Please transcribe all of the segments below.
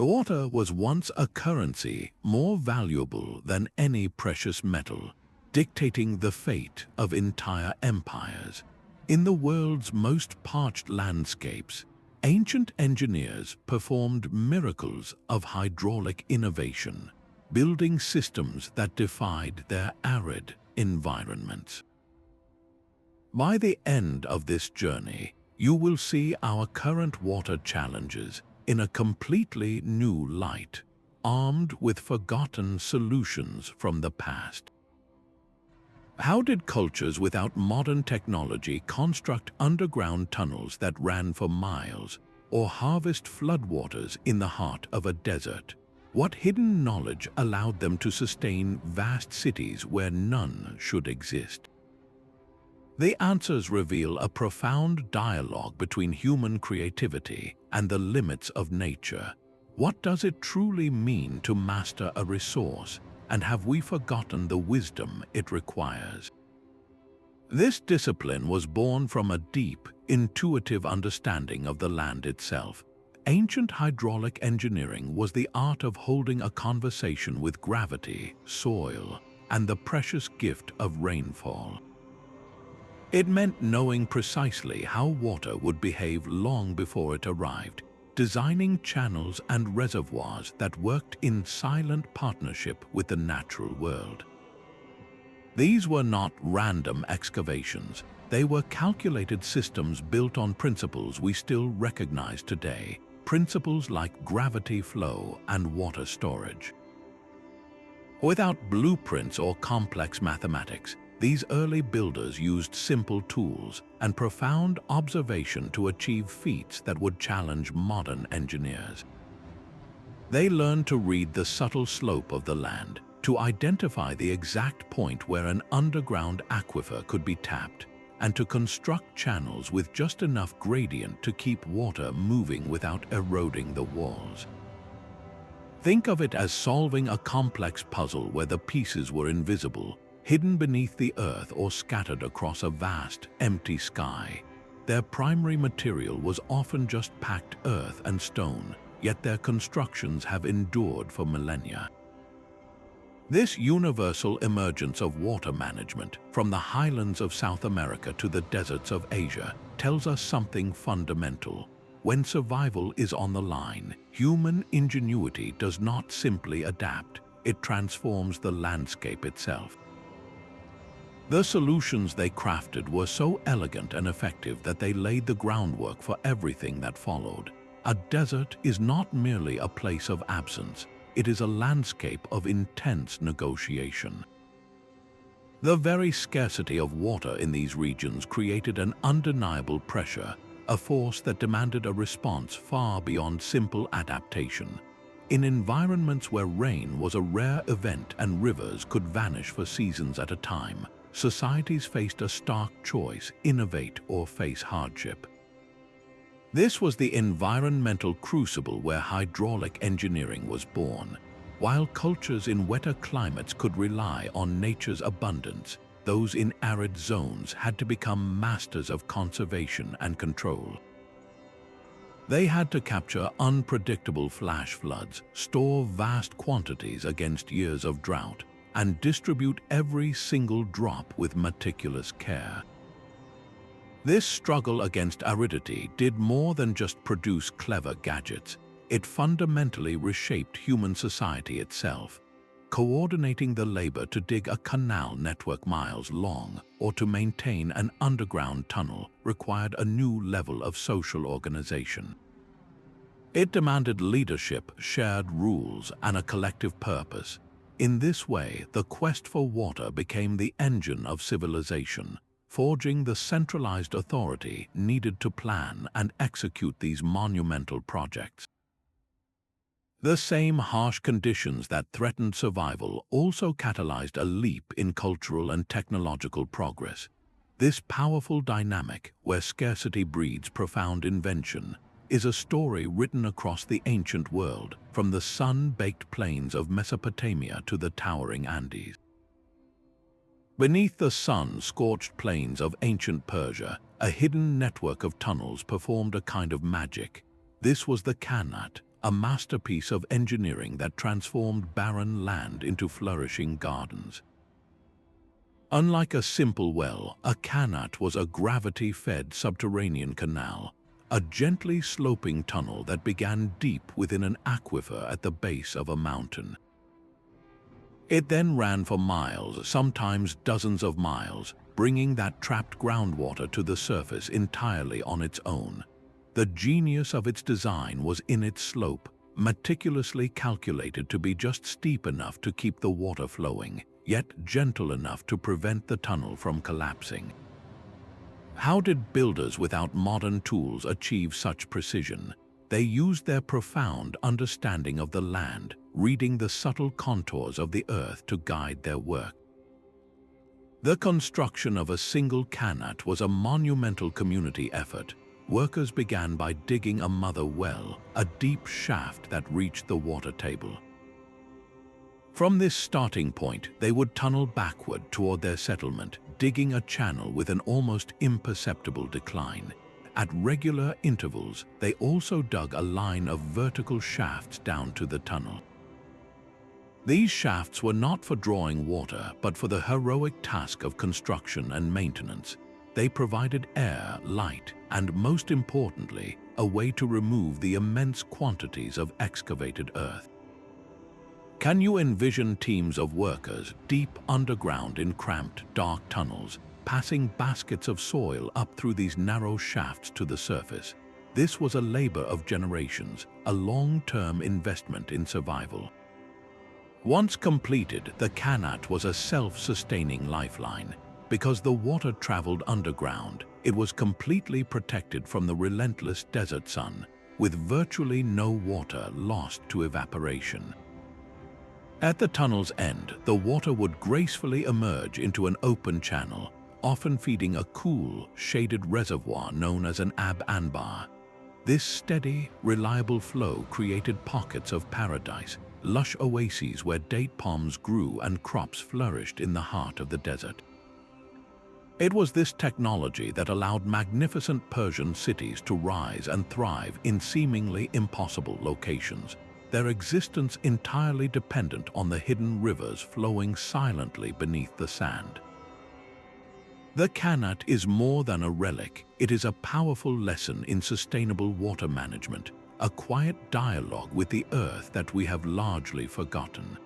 Water was once a currency more valuable than any precious metal, dictating the fate of entire empires. In the world's most parched landscapes, ancient engineers performed miracles of hydraulic innovation, building systems that defied their arid environments. By the end of this journey, you will see our current water challenges in a completely new light, armed with forgotten solutions from the past. How did cultures without modern technology construct underground tunnels that ran for miles, or harvest floodwaters in the heart of a desert? What hidden knowledge allowed them to sustain vast cities where none should exist? The answers reveal a profound dialogue between human creativity and the limits of nature. What does it truly mean to master a resource, and have we forgotten the wisdom it requires? This discipline was born from a deep, intuitive understanding of the land itself. Ancient hydraulic engineering was the art of holding a conversation with gravity, soil, and the precious gift of rainfall. It meant knowing precisely how water would behave long before it arrived, designing channels and reservoirs that worked in silent partnership with the natural world. These were not random excavations. They were calculated systems built on principles we still recognize today, principles like gravity flow and water storage. Without blueprints or complex mathematics, these early builders used simple tools and profound observation to achieve feats that would challenge modern engineers. They learned to read the subtle slope of the land, to identify the exact point where an underground aquifer could be tapped, and to construct channels with just enough gradient to keep water moving without eroding the walls. Think of it as solving a complex puzzle where the pieces were invisible, hidden beneath the earth or scattered across a vast, empty sky. Their primary material was often just packed earth and stone, yet their constructions have endured for millennia. This universal emergence of water management, from the highlands of South America to the deserts of Asia, tells us something fundamental. When survival is on the line, human ingenuity does not simply adapt, it transforms the landscape itself. The solutions they crafted were so elegant and effective that they laid the groundwork for everything that followed. A desert is not merely a place of absence, it is a landscape of intense negotiation. The very scarcity of water in these regions created an undeniable pressure, a force that demanded a response far beyond simple adaptation. In environments where rain was a rare event and rivers could vanish for seasons at a time, societies faced a stark choice: innovate or face hardship. This was the environmental crucible where hydraulic engineering was born. While cultures in wetter climates could rely on nature's abundance, those in arid zones had to become masters of conservation and control. They had to capture unpredictable flash floods, store vast quantities against years of drought, and distribute every single drop with meticulous care. This struggle against aridity did more than just produce clever gadgets. It fundamentally reshaped human society itself. Coordinating the labor to dig a canal network miles long or to maintain an underground tunnel required a new level of social organization. It demanded leadership, shared rules, and a collective purpose. In this way, the quest for water became the engine of civilization, forging the centralized authority needed to plan and execute these monumental projects. The same harsh conditions that threatened survival also catalyzed a leap in cultural and technological progress. This powerful dynamic, where scarcity breeds profound invention, is a story written across the ancient world, from the sun-baked plains of Mesopotamia to the towering Andes. Beneath the sun-scorched plains of ancient Persia, a hidden network of tunnels performed a kind of magic. This was the Qanat, a masterpiece of engineering that transformed barren land into flourishing gardens. Unlike a simple well, a Qanat was a gravity-fed subterranean canal, a gently sloping tunnel that began deep within an aquifer at the base of a mountain. It then ran for miles, sometimes dozens of miles, bringing that trapped groundwater to the surface entirely on its own. The genius of its design was in its slope, meticulously calculated to be just steep enough to keep the water flowing, yet gentle enough to prevent the tunnel from collapsing. How did builders without modern tools achieve such precision? They used their profound understanding of the land, reading the subtle contours of the earth to guide their work. The construction of a single Qanat was a monumental community effort. Workers began by digging a mother well, a deep shaft that reached the water table. From this starting point, they would tunnel backward toward their settlement, digging a channel with an almost imperceptible decline. At regular intervals, they also dug a line of vertical shafts down to the tunnel. These shafts were not for drawing water, but for the heroic task of construction and maintenance. They provided air, light, and most importantly, a way to remove the immense quantities of excavated earth. Can you envision teams of workers deep underground in cramped, dark tunnels, passing baskets of soil up through these narrow shafts to the surface? This was a labor of generations, a long-term investment in survival. Once completed, the Qanat was a self-sustaining lifeline. Because the water traveled underground, it was completely protected from the relentless desert sun, with virtually no water lost to evaporation. At the tunnel's end, the water would gracefully emerge into an open channel, often feeding a cool, shaded reservoir known as an ab-anbar. This steady, reliable flow created pockets of paradise, lush oases where date palms grew and crops flourished in the heart of the desert. It was this technology that allowed magnificent Persian cities to rise and thrive in seemingly impossible locations, their existence entirely dependent on the hidden rivers flowing silently beneath the sand. The Qanat is more than a relic, it is a powerful lesson in sustainable water management, a quiet dialogue with the earth that we have largely forgotten.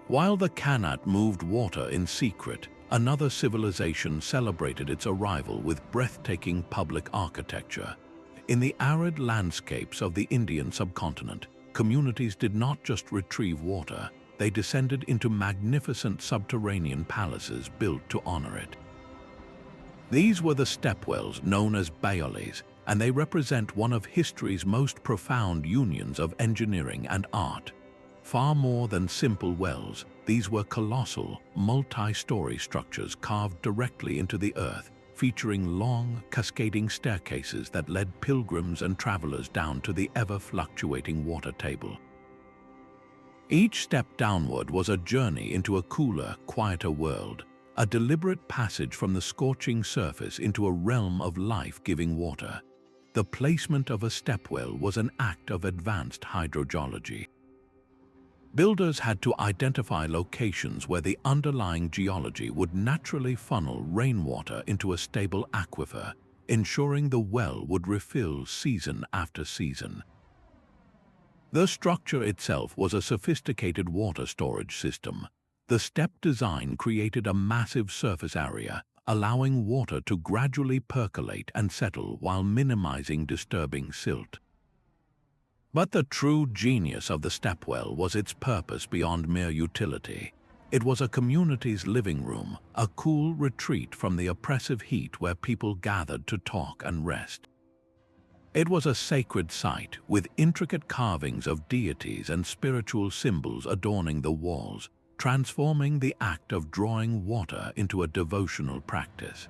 While the Qanat moved water in secret, another civilization celebrated its arrival with breathtaking public architecture. In the arid landscapes of the Indian subcontinent, communities did not just retrieve water, they descended into magnificent subterranean palaces built to honor it. These were the Stepwells, known as baolis, and they represent one of history's most profound unions of engineering and art. Far more than simple wells, these were colossal, multi-story structures carved directly into the earth, featuring long, cascading staircases that led pilgrims and travelers down to the ever-fluctuating water table. Each step downward was a journey into a cooler, quieter world, a deliberate passage from the scorching surface into a realm of life-giving water. The placement of a stepwell was an act of advanced hydrology. Builders had to identify locations where the underlying geology would naturally funnel rainwater into a stable aquifer, ensuring the well would refill season after season. The structure itself was a sophisticated water storage system. The step design created a massive surface area, allowing water to gradually percolate and settle while minimizing disturbing silt. But the true genius of the stepwell was its purpose beyond mere utility. It was a community's living room, a cool retreat from the oppressive heat where people gathered to talk and rest. It was a sacred site with intricate carvings of deities and spiritual symbols adorning the walls, transforming the act of drawing water into a devotional practice.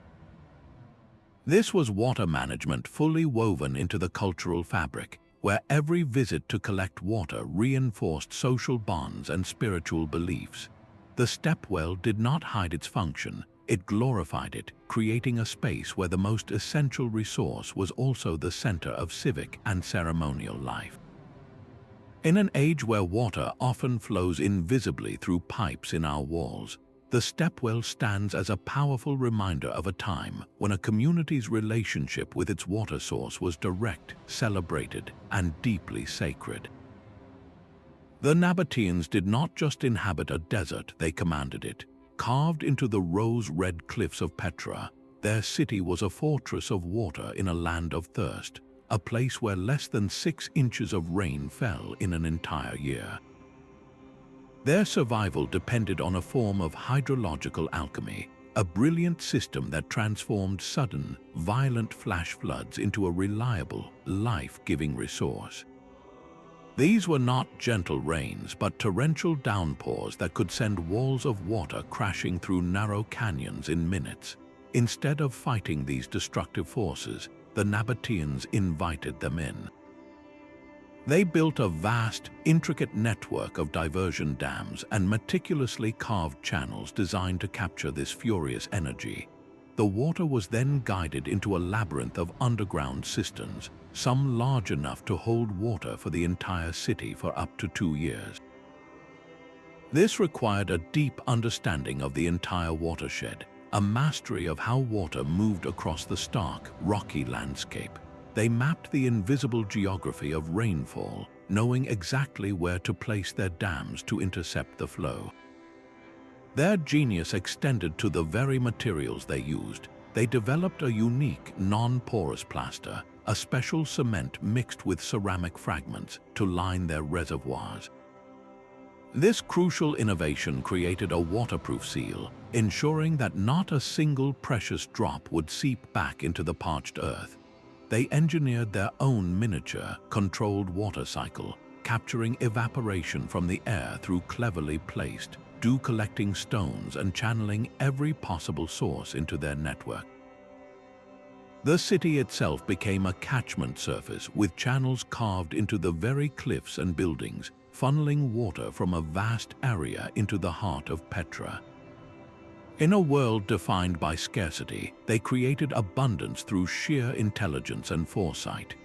This was water management fully woven into the cultural fabric, where every visit to collect water reinforced social bonds and spiritual beliefs. The stepwell did not hide its function, it glorified it, creating a space where the most essential resource was also the center of civic and ceremonial life. In an age where water often flows invisibly through pipes in our walls, the stepwell stands as a powerful reminder of a time when a community's relationship with its water source was direct, celebrated, and deeply sacred. The Nabateans did not just inhabit a desert, they commanded it. Carved into the rose-red cliffs of Petra, their city was a fortress of water in a land of thirst, a place where less than 6 inches of rain fell in an entire year. Their survival depended on a form of hydrological alchemy, a brilliant system that transformed sudden, violent flash floods into a reliable, life-giving resource. These were not gentle rains, but torrential downpours that could send walls of water crashing through narrow canyons in minutes. Instead of fighting these destructive forces, the Nabateans invited them in. They built a vast, intricate network of diversion dams and meticulously carved channels designed to capture this furious energy. The water was then guided into a labyrinth of underground cisterns, some large enough to hold water for the entire city for up to 2 years. This required a deep understanding of the entire watershed, a mastery of how water moved across the stark, rocky landscape. They mapped the invisible geography of rainfall, knowing exactly where to place their dams to intercept the flow. Their genius extended to the very materials they used. They developed a unique, non-porous plaster, a special cement mixed with ceramic fragments to line their reservoirs. This crucial innovation created a waterproof seal, ensuring that not a single precious drop would seep back into the parched earth. They engineered their own miniature, controlled water cycle, capturing evaporation from the air through cleverly placed, dew-collecting stones and channeling every possible source into their network. The city itself became a catchment surface with channels carved into the very cliffs and buildings, funneling water from a vast area into the heart of Petra. In a world defined by scarcity, they created abundance through sheer intelligence and foresight.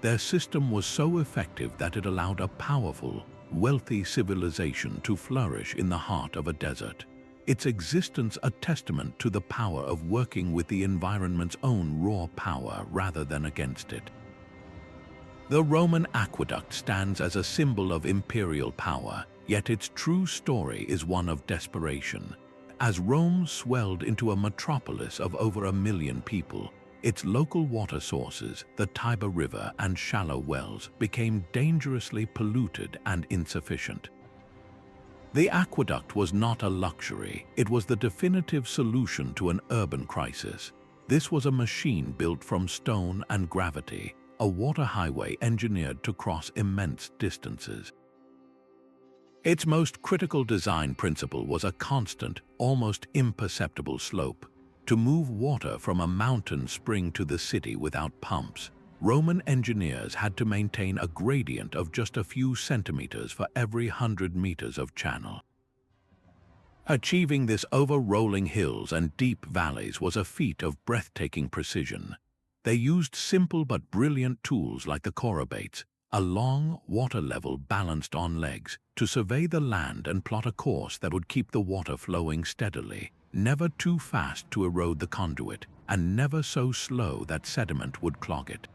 Their system was so effective that it allowed a powerful, wealthy civilization to flourish in the heart of a desert. Its existence a testament to the power of working with the environment's own raw power rather than against it. The Roman aqueduct stands as a symbol of imperial power, yet its true story is one of desperation. As Rome swelled into a metropolis of over 1 million people, its local water sources, the Tiber River and shallow wells, became dangerously polluted and insufficient. The aqueduct was not a luxury, it was the definitive solution to an urban crisis. This was a machine built from stone and gravity, a water highway engineered to cross immense distances. Its most critical design principle was a constant, almost imperceptible slope. To move water from a mountain spring to the city without pumps, Roman engineers had to maintain a gradient of just a few centimeters for every 100 meters of channel. Achieving this over rolling hills and deep valleys was a feat of breathtaking precision. They used simple but brilliant tools like the chorobates, a long, water-level balanced on legs, to survey the land and plot a course that would keep the water flowing steadily, never too fast to erode the conduit, and never so slow that sediment would clog it.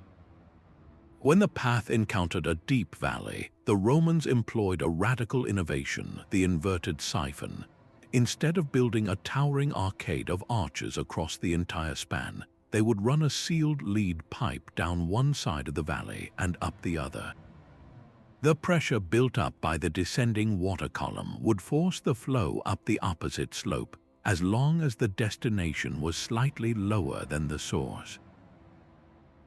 When the path encountered a deep valley, the Romans employed a radical innovation, the inverted siphon. Instead of building a towering arcade of arches across the entire span, they would run a sealed lead pipe down one side of the valley and up the other. The pressure built up by the descending water column would force the flow up the opposite slope, as long as the destination was slightly lower than the source.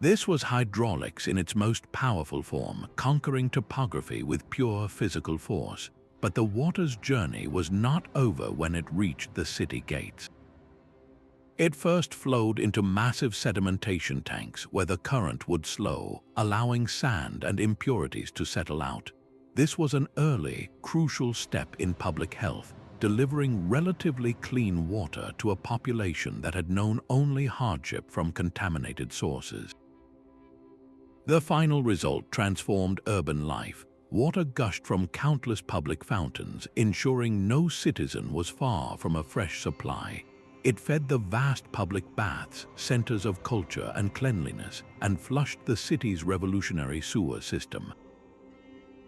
This was hydraulics in its most powerful form, conquering topography with pure physical force. But the water's journey was not over when it reached the city gates. It first flowed into massive sedimentation tanks where the current would slow, allowing sand and impurities to settle out. This was an early, crucial step in public health, delivering relatively clean water to a population that had known only hardship from contaminated sources. The final result transformed urban life. water gushed from countless public fountains, ensuring no citizen was far from a fresh supply. It fed the vast public baths, centers of culture and cleanliness, and flushed the city's revolutionary sewer system.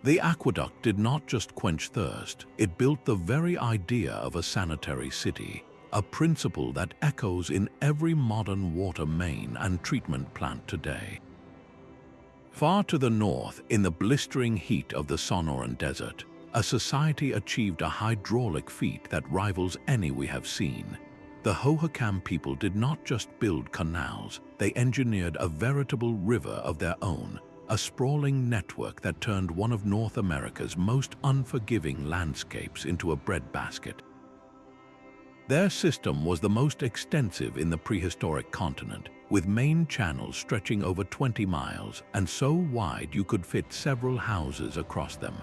The aqueduct did not just quench thirst, it built the very idea of a sanitary city, a principle that echoes in every modern water main and treatment plant today. Far to the north, in the blistering heat of the Sonoran Desert, a society achieved a hydraulic feat that rivals any we have seen. The Hohokam people did not just build canals, they engineered a veritable river of their own, a sprawling network that turned one of North America's most unforgiving landscapes into a breadbasket. Their system was the most extensive in the prehistoric continent, with main channels stretching over 20 miles and so wide you could fit several houses across them.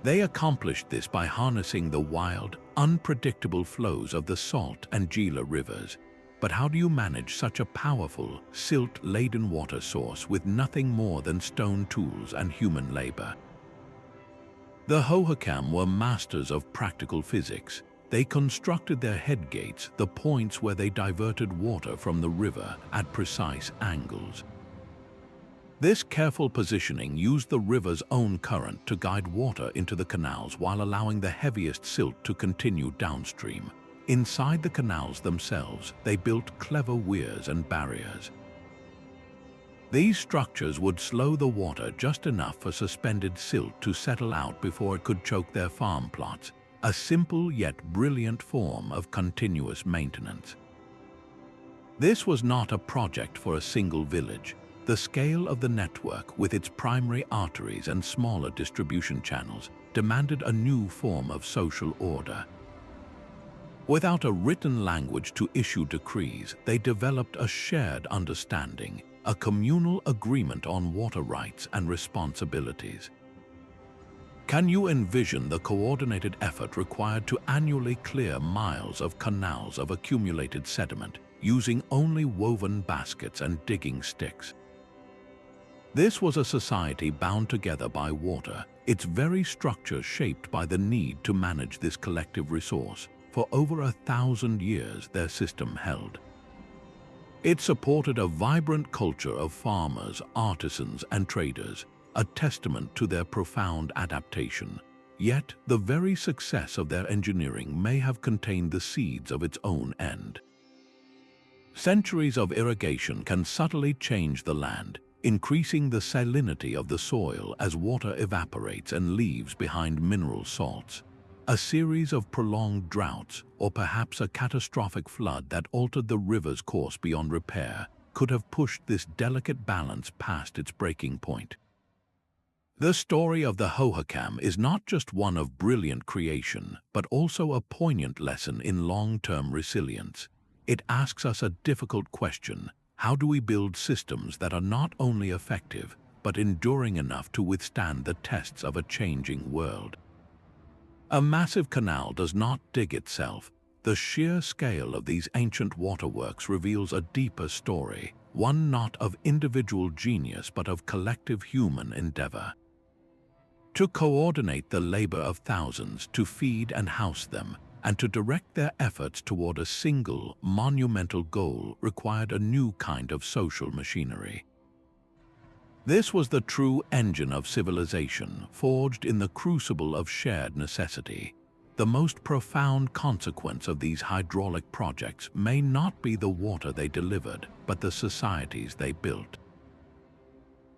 They accomplished this by harnessing the wild, unpredictable flows of the Salt and Gila rivers. But how do you manage such a powerful, silt-laden water source with nothing more than stone tools and human labor? The Hohokam were masters of practical physics. They constructed their headgates, the points where they diverted water from the river, at precise angles. This careful positioning used the river's own current to guide water into the canals while allowing the heaviest silt to continue downstream. Inside the canals themselves, they built clever weirs and barriers. These structures would slow the water just enough for suspended silt to settle out before it could choke their farm plots, a simple yet brilliant form of continuous maintenance. This was not a project for a single village. The scale of the network, with its primary arteries and smaller distribution channels, demanded a new form of social order. Without a written language to issue decrees, they developed a shared understanding, a communal agreement on water rights and responsibilities. Can you envision the coordinated effort required to annually clear miles of canals of accumulated sediment, using only woven baskets and digging sticks? This was a society bound together by water, its very structure shaped by the need to manage this collective resource. For over 1,000 years, their system held. It supported a vibrant culture of farmers, artisans, and traders, a testament to their profound adaptation. Yet, the very success of their engineering may have contained the seeds of its own end. Centuries of irrigation can subtly change the land, increasing the salinity of the soil as water evaporates and leaves behind mineral salts. A series of prolonged droughts, or perhaps a catastrophic flood that altered the river's course beyond repair, could have pushed this delicate balance past its breaking point. The story of the Hohokam is not just one of brilliant creation, but also a poignant lesson in long-term resilience. It asks us a difficult question: how do we build systems that are not only effective, but enduring enough to withstand the tests of a changing world? A massive canal does not dig itself. The sheer scale of these ancient waterworks reveals a deeper story, one not of individual genius but of collective human endeavor. To coordinate the labor of thousands, to feed and house them, and to direct their efforts toward a single, monumental goal required a new kind of social machinery. This was the true engine of civilization, forged in the crucible of shared necessity. The most profound consequence of these hydraulic projects may not be the water they delivered, but the societies they built.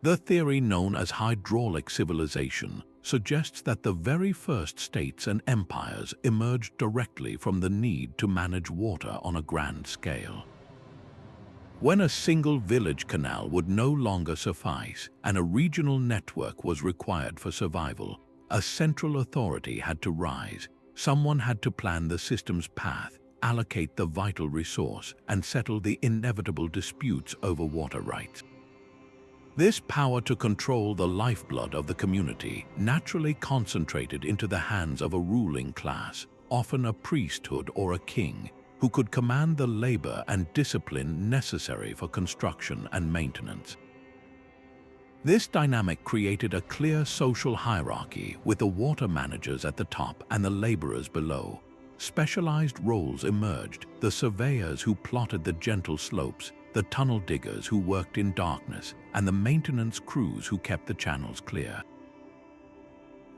The theory known as hydraulic civilization suggests that the very first states and empires emerged directly from the need to manage water on a grand scale. When a single village canal would no longer suffice and a regional network was required for survival, a central authority had to rise. Someone had to plan the system's path, allocate the vital resource, and settle the inevitable disputes over water rights. This power to control the lifeblood of the community naturally concentrated into the hands of a ruling class, often a priesthood or a king, who could command the labor and discipline necessary for construction and maintenance. This dynamic created a clear social hierarchy, with the water managers at the top and the laborers below. Specialized roles emerged: the surveyors who plotted the gentle slopes, the tunnel diggers who worked in darkness, and the maintenance crews who kept the channels clear.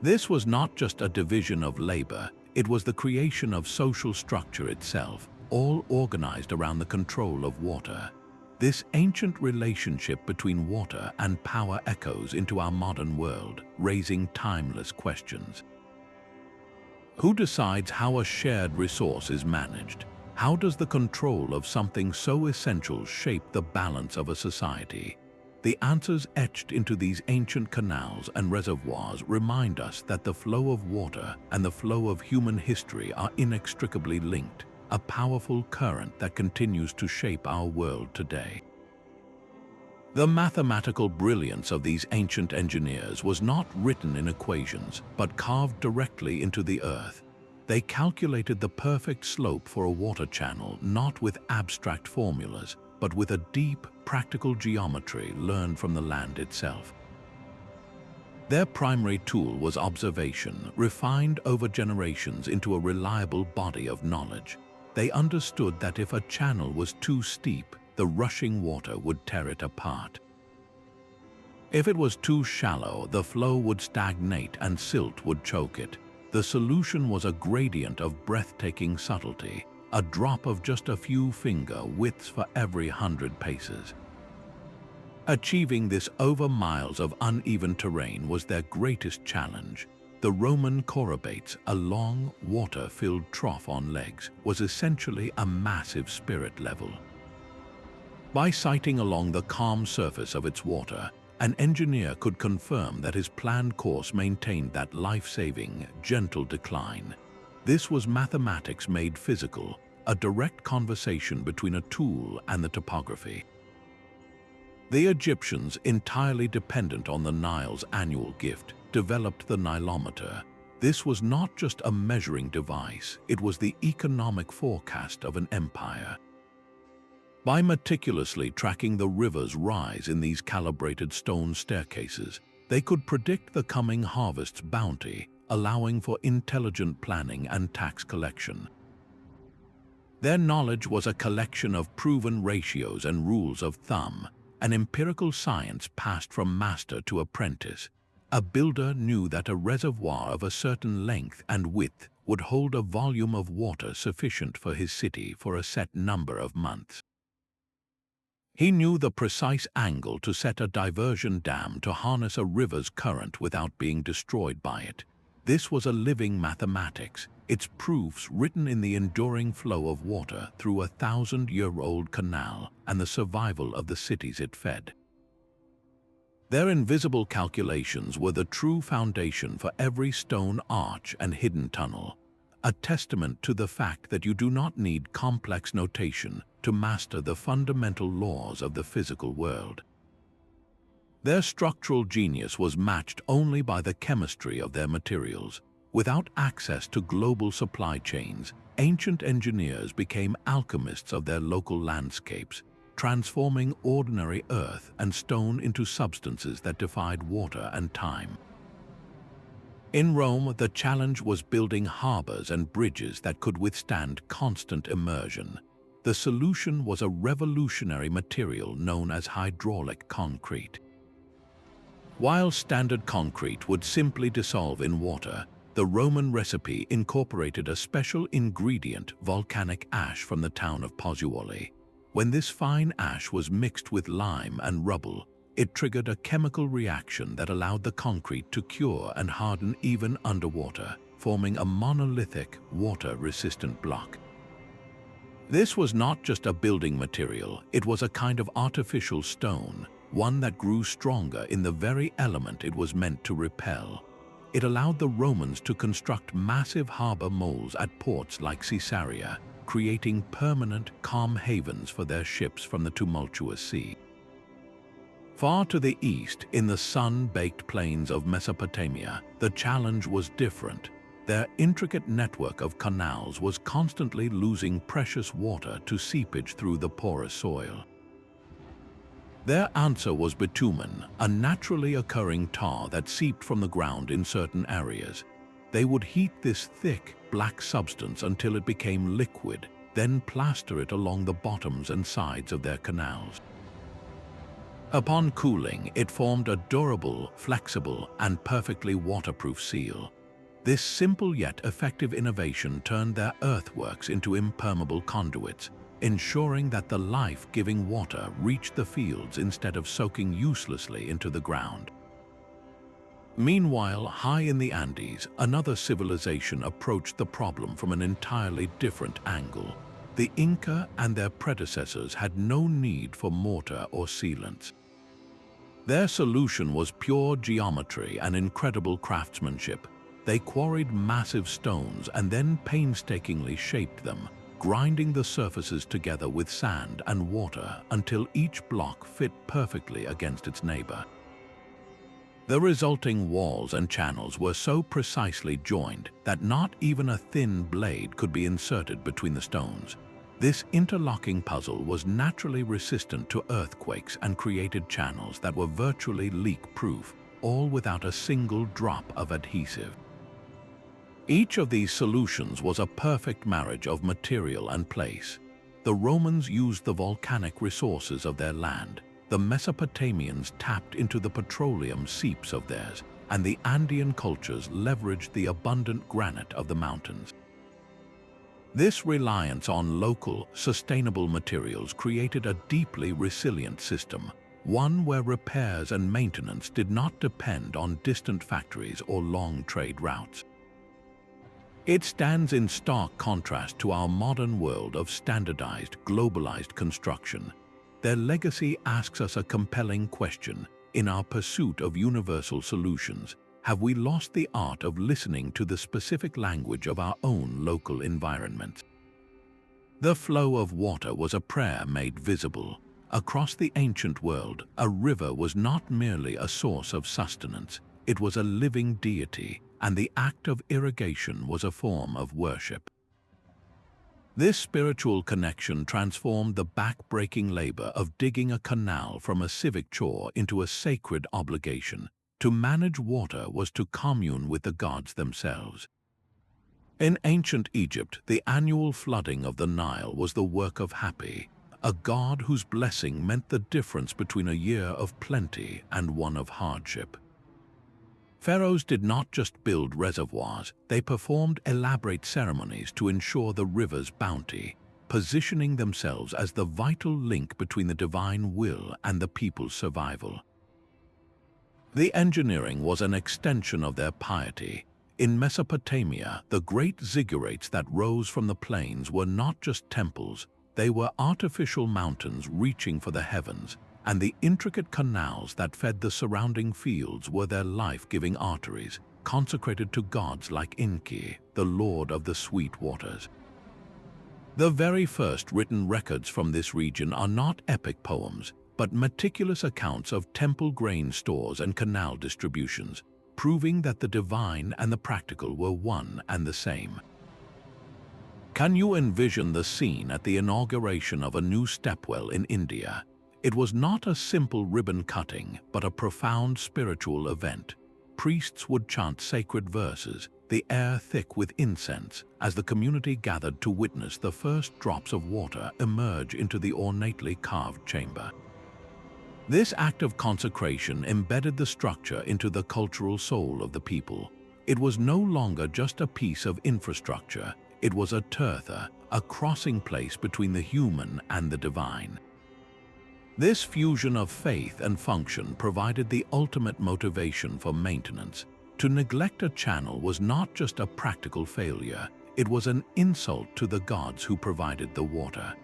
This was not just a division of labor, it was the creation of social structure itself, all organized around the control of water. This ancient relationship between water and power echoes into our modern world, raising timeless questions. Who decides how a shared resource is managed? How does the control of something so essential shape the balance of a society? The answers etched into these ancient canals and reservoirs remind us that the flow of water and the flow of human history are inextricably linked, a powerful current that continues to shape our world today. The mathematical brilliance of these ancient engineers was not written in equations, but carved directly into the earth. They calculated the perfect slope for a water channel not with abstract formulas, but with a deep, practical geometry learned from the land itself. Their primary tool was observation, refined over generations into a reliable body of knowledge. They understood that if a channel was too steep, the rushing water would tear it apart. If it was too shallow, the flow would stagnate and silt would choke it. The solution was a gradient of breathtaking subtlety, a drop of just a few finger widths for every 100 paces. Achieving this over miles of uneven terrain was their greatest challenge. The Roman chorobates, a long, water-filled trough on legs, was essentially a massive spirit level. By sighting along the calm surface of its water, an engineer could confirm that his planned course maintained that life-saving, gentle decline. This was mathematics made physical, a direct conversation between a tool and the topography. The Egyptians, entirely dependent on the Nile's annual gift, developed the Nilometer. This was not just a measuring device, it was the economic forecast of an empire. By meticulously tracking the river's rise in these calibrated stone staircases, they could predict the coming harvest's bounty, allowing for intelligent planning and tax collection. Their knowledge was a collection of proven ratios and rules of thumb, an empirical science passed from master to apprentice. A builder knew that a reservoir of a certain length and width would hold a volume of water sufficient for his city for a set number of months. He knew the precise angle to set a diversion dam to harness a river's current without being destroyed by it. This was a living mathematics, its proofs written in the enduring flow of water through a 1,000-year-old canal and the survival of the cities it fed. Their invisible calculations were the true foundation for every stone arch and hidden tunnel, a testament to the fact that you do not need complex notation to master the fundamental laws of the physical world. Their structural genius was matched only by the chemistry of their materials. Without access to global supply chains, ancient engineers became alchemists of their local landscapes, transforming ordinary earth and stone into substances that defied water and time. In Rome, the challenge was building harbors and bridges that could withstand constant immersion. The solution was a revolutionary material known as hydraulic concrete. While standard concrete would simply dissolve in water, the Roman recipe incorporated a special ingredient, volcanic ash from the town of Pozzuoli. When this fine ash was mixed with lime and rubble, it triggered a chemical reaction that allowed the concrete to cure and harden even underwater, forming a monolithic, water-resistant block. This was not just a building material, it was a kind of artificial stone, one that grew stronger in the very element it was meant to repel. It allowed the Romans to construct massive harbor moles at ports like Caesarea, creating permanent, calm havens for their ships from the tumultuous sea. Far to the east, in the sun-baked plains of Mesopotamia, the challenge was different. Their intricate network of canals was constantly losing precious water to seepage through the porous soil. Their answer was bitumen, a naturally occurring tar that seeped from the ground in certain areas. They would heat this thick, black substance until it became liquid, then plaster it along the bottoms and sides of their canals. Upon cooling, it formed a durable, flexible, and perfectly waterproof seal. This simple yet effective innovation turned their earthworks into impermeable conduits, ensuring that the life-giving water reached the fields instead of soaking uselessly into the ground. Meanwhile, high in the Andes, another civilization approached the problem from an entirely different angle. The Inca and their predecessors had no need for mortar or sealants. Their solution was pure geometry and incredible craftsmanship. They quarried massive stones and then painstakingly shaped them, grinding the surfaces together with sand and water until each block fit perfectly against its neighbor. The resulting walls and channels were so precisely joined that not even a thin blade could be inserted between the stones. This interlocking puzzle was naturally resistant to earthquakes and created channels that were virtually leak-proof, all without a single drop of adhesive. Each of these solutions was a perfect marriage of material and place. The Romans used the volcanic resources of their land, the Mesopotamians tapped into the petroleum seeps of theirs, and the Andean cultures leveraged the abundant granite of the mountains. This reliance on local, sustainable materials created a deeply resilient system, one where repairs and maintenance did not depend on distant factories or long trade routes. It stands in stark contrast to our modern world of standardized, globalized construction. Their legacy asks us a compelling question. In our pursuit of universal solutions, have we lost the art of listening to the specific language of our own local environment? The flow of water was a prayer made visible. Across the ancient world, a river was not merely a source of sustenance, it was a living deity, and the act of irrigation was a form of worship. This spiritual connection transformed the back-breaking labor of digging a canal from a civic chore into a sacred obligation. To manage water was to commune with the gods themselves. In ancient Egypt, the annual flooding of the Nile was the work of Hapi, a god whose blessing meant the difference between a year of plenty and one of hardship. Pharaohs did not just build reservoirs, they performed elaborate ceremonies to ensure the river's bounty, positioning themselves as the vital link between the divine will and the people's survival. The engineering was an extension of their piety. In Mesopotamia, the great ziggurats that rose from the plains were not just temples, they were artificial mountains reaching for the heavens, and the intricate canals that fed the surrounding fields were their life-giving arteries, consecrated to gods like Enki, the lord of the sweet waters. The very first written records from this region are not epic poems, but meticulous accounts of temple grain stores and canal distributions, proving that the divine and the practical were one and the same. Can you envision the scene at the inauguration of a new stepwell in India? It was not a simple ribbon cutting, but a profound spiritual event. Priests would chant sacred verses, the air thick with incense, as the community gathered to witness the first drops of water emerge into the ornately carved chamber. This act of consecration embedded the structure into the cultural soul of the people. It was no longer just a piece of infrastructure, it was a tirtha, a crossing place between the human and the divine. This fusion of faith and function provided the ultimate motivation for maintenance. To neglect a channel was not just a practical failure, it was an insult to the gods who provided the water.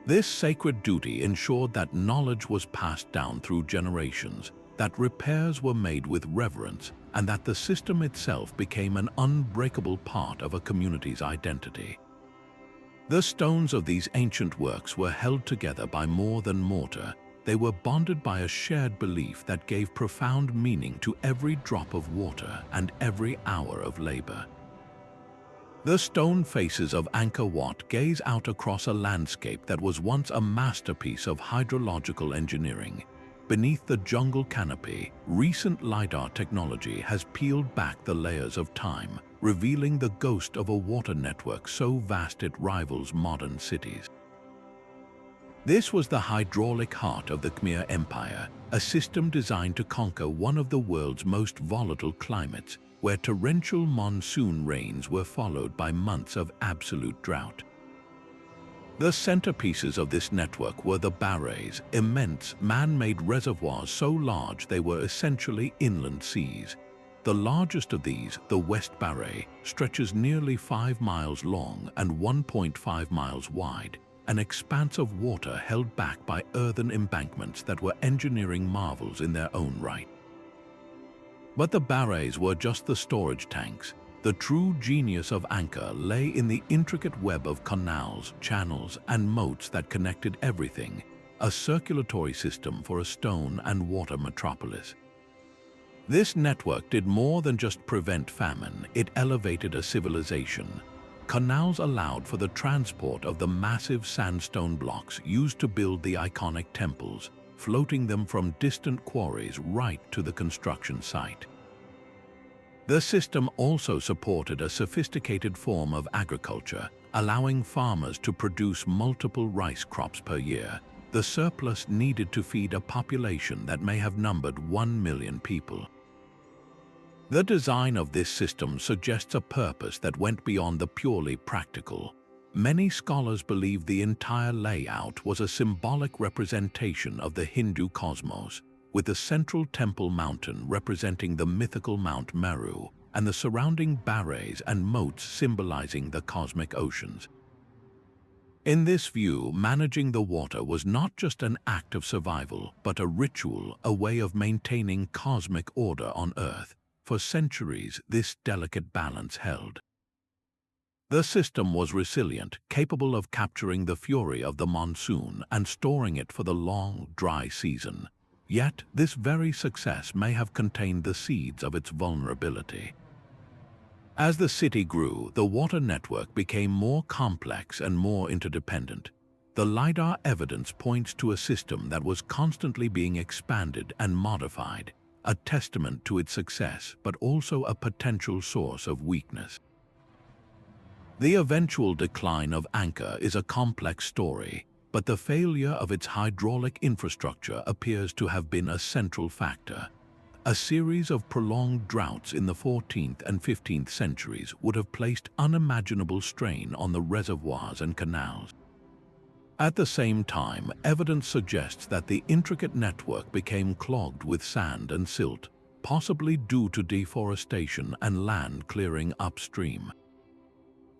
This sacred duty ensured that knowledge was passed down through generations, that repairs were made with reverence, and that the system itself became an unbreakable part of a community's identity. The stones of these ancient works were held together by more than mortar. They were bonded by a shared belief that gave profound meaning to every drop of water and every hour of labor. The stone faces of Angkor Wat gaze out across a landscape that was once a masterpiece of hydrological engineering. Beneath the jungle canopy, recent LiDAR technology has peeled back the layers of time, revealing the ghost of a water network so vast it rivals modern cities. This was the hydraulic heart of the Khmer Empire, a system designed to conquer one of the world's most volatile climates, where torrential monsoon rains were followed by months of absolute drought. The centerpieces of this network were the barrays, immense man-made reservoirs so large they were essentially inland seas. The largest of these, the West Barray, stretches nearly 5 miles long and 1.5 miles wide, an expanse of water held back by earthen embankments that were engineering marvels in their own right. But the barrays were just the storage tanks. The true genius of Angkor lay in the intricate web of canals, channels, and moats that connected everything, a circulatory system for a stone and water metropolis. This network did more than just prevent famine, it elevated a civilization. Canals allowed for the transport of the massive sandstone blocks used to build the iconic temples, floating them from distant quarries right to the construction site. The system also supported a sophisticated form of agriculture, allowing farmers to produce multiple rice crops per year, the surplus needed to feed a population that may have numbered 1 million people. The design of this system suggests a purpose that went beyond the purely practical. Many scholars believe the entire layout was a symbolic representation of the Hindu cosmos, with the central temple mountain representing the mythical Mount Meru and the surrounding barrays and moats symbolizing the cosmic oceans. In this view, managing the water was not just an act of survival, but a ritual, a way of maintaining cosmic order on Earth. For centuries, this delicate balance held. The system was resilient, capable of capturing the fury of the monsoon and storing it for the long, dry season. Yet, this very success may have contained the seeds of its vulnerability. As the city grew, the water network became more complex and more interdependent. The LiDAR evidence points to a system that was constantly being expanded and modified, a testament to its success, but also a potential source of weakness. The eventual decline of Angkor is a complex story, but the failure of its hydraulic infrastructure appears to have been a central factor. A series of prolonged droughts in the 14th and 15th centuries would have placed unimaginable strain on the reservoirs and canals. At the same time, evidence suggests that the intricate network became clogged with sand and silt, possibly due to deforestation and land clearing upstream.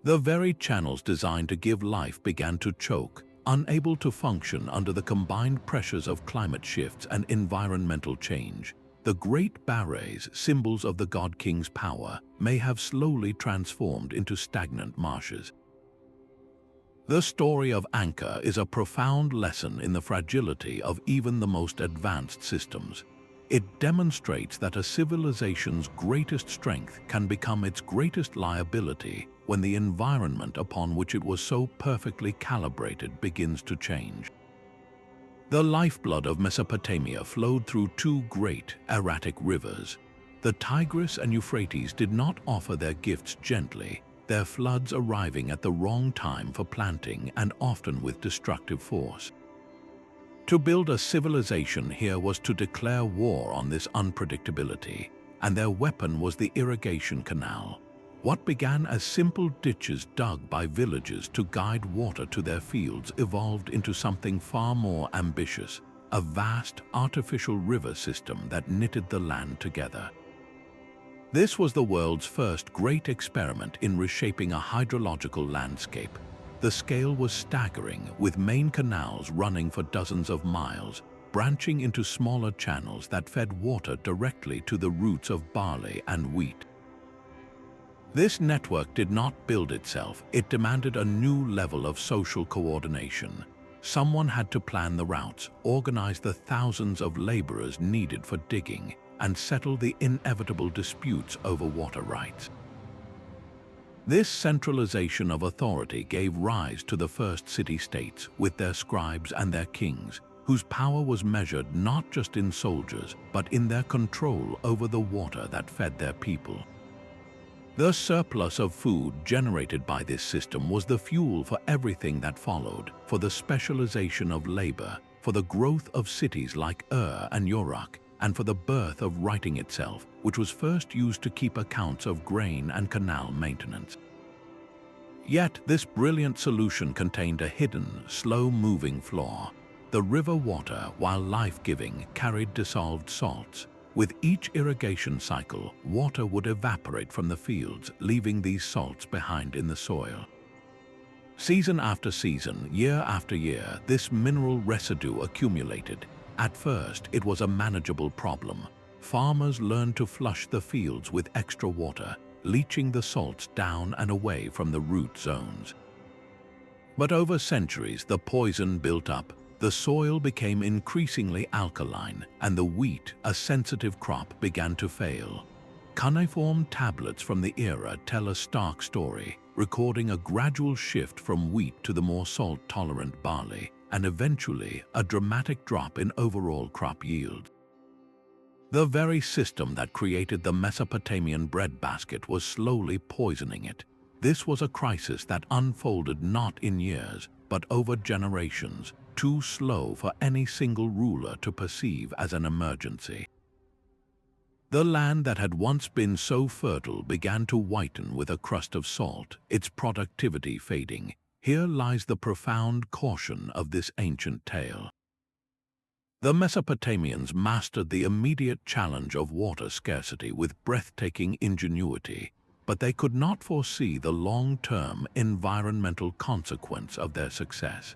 The very channels designed to give life began to choke, unable to function under the combined pressures of climate shifts and environmental change. The great barrays, symbols of the god king's power, may have slowly transformed into stagnant marshes. The story of Angkor is a profound lesson in the fragility of even the most advanced systems. It demonstrates that a civilization's greatest strength can become its greatest liability when the environment upon which it was so perfectly calibrated begins to change. The lifeblood of Mesopotamia flowed through two great, erratic rivers. The Tigris and Euphrates did not offer their gifts gently, their floods arriving at the wrong time for planting and often with destructive force. To build a civilization here was to declare war on this unpredictability, and their weapon was the irrigation canal. What began as simple ditches dug by villagers to guide water to their fields evolved into something far more ambitious, a vast artificial river system that knitted the land together. This was the world's first great experiment in reshaping a hydrological landscape. The scale was staggering, with main canals running for dozens of miles, branching into smaller channels that fed water directly to the roots of barley and wheat. This network did not build itself, it demanded a new level of social coordination. Someone had to plan the routes, organize the thousands of laborers needed for digging, and settle the inevitable disputes over water rights. This centralization of authority gave rise to the first city-states with their scribes and their kings, whose power was measured not just in soldiers, but in their control over the water that fed their people. The surplus of food generated by this system was the fuel for everything that followed, for the specialization of labor, for the growth of cities like and Uruk, and for the birth of writing itself, which was first used to keep accounts of grain and canal maintenance. Yet this brilliant solution contained a hidden, slow-moving flaw. The river water, while life-giving, carried dissolved salts. With each irrigation cycle, water would evaporate from the fields, leaving these salts behind in the soil. Season after season, year after year, this mineral residue accumulated. At first, it was a manageable problem. Farmers learned to flush the fields with extra water, leaching the salts down and away from the root zones. But over centuries, the poison built up. The soil became increasingly alkaline, and the wheat, a sensitive crop, began to fail. Cuneiform tablets from the era tell a stark story, recording a gradual shift from wheat to the more salt-tolerant barley, and eventually a dramatic drop in overall crop yield. The very system that created the Mesopotamian breadbasket was slowly poisoning it. This was a crisis that unfolded not in years, but over generations, too slow for any single ruler to perceive as an emergency. The land that had once been so fertile began to whiten with a crust of salt, its productivity fading. Here lies the profound caution of this ancient tale. The Mesopotamians mastered the immediate challenge of water scarcity with breathtaking ingenuity, but they could not foresee the long-term environmental consequence of their success.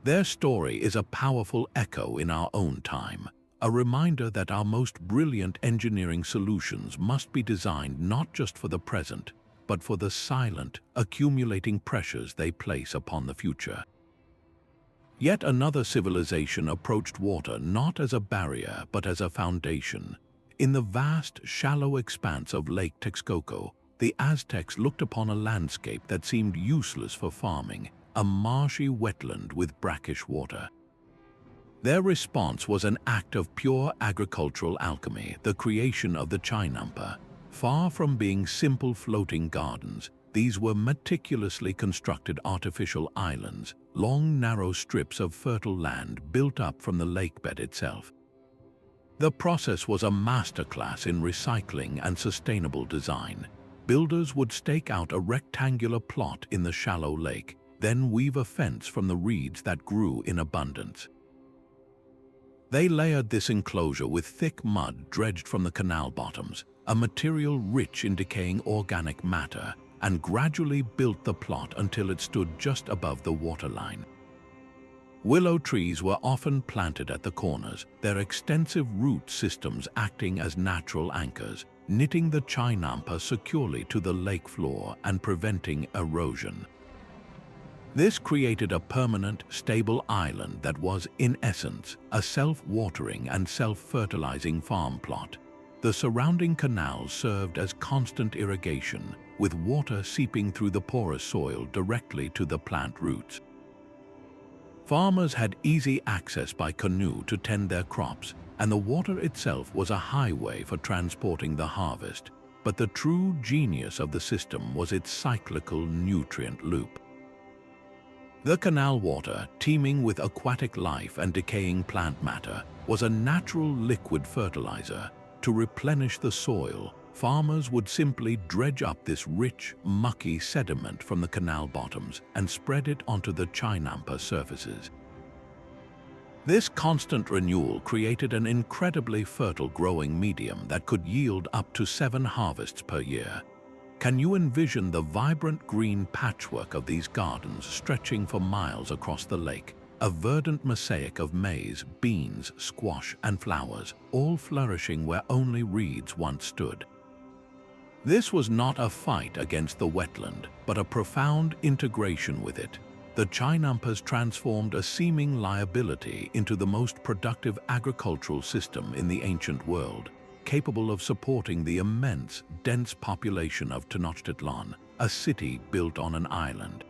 Their story is a powerful echo in our own time, a reminder that our most brilliant engineering solutions must be designed not just for the present, but for the silent, accumulating pressures they place upon the future. Yet another civilization approached water not as a barrier, but as a foundation. In the vast, shallow expanse of Lake Texcoco, the Aztecs looked upon a landscape that seemed useless for farming, a marshy wetland with brackish water. Their response was an act of pure agricultural alchemy, the creation of the Chinampa. Far from being simple floating gardens, these were meticulously constructed artificial islands, long narrow strips of fertile land built up from the lakebed itself. The process was a masterclass in recycling and sustainable design. Builders would stake out a rectangular plot in the shallow lake, then weave a fence from the reeds that grew in abundance. They layered this enclosure with thick mud dredged from the canal bottoms, a material rich in decaying organic matter, and gradually built the plot until it stood just above the waterline. Willow trees were often planted at the corners, their extensive root systems acting as natural anchors, knitting the Chinampa securely to the lake floor and preventing erosion. This created a permanent, stable island that was, in essence, a self-watering and self-fertilizing farm plot. The surrounding canals served as constant irrigation, with water seeping through the porous soil directly to the plant roots. Farmers had easy access by canoe to tend their crops, and the water itself was a highway for transporting the harvest. But the true genius of the system was its cyclical nutrient loop. The canal water, teeming with aquatic life and decaying plant matter, was a natural liquid fertilizer. To replenish the soil, farmers would simply dredge up this rich, mucky sediment from the canal bottoms and spread it onto the Chinampa surfaces. This constant renewal created an incredibly fertile growing medium that could yield up to 7 harvests per year. Can you envision the vibrant green patchwork of these gardens stretching for miles across the lake? A verdant mosaic of maize, beans, squash, and flowers, all flourishing where only reeds once stood. This was not a fight against the wetland, but a profound integration with it. The Chinampas transformed a seeming liability into the most productive agricultural system in the ancient world. capable of supporting the immense, dense population of Tenochtitlan, a city built on an island.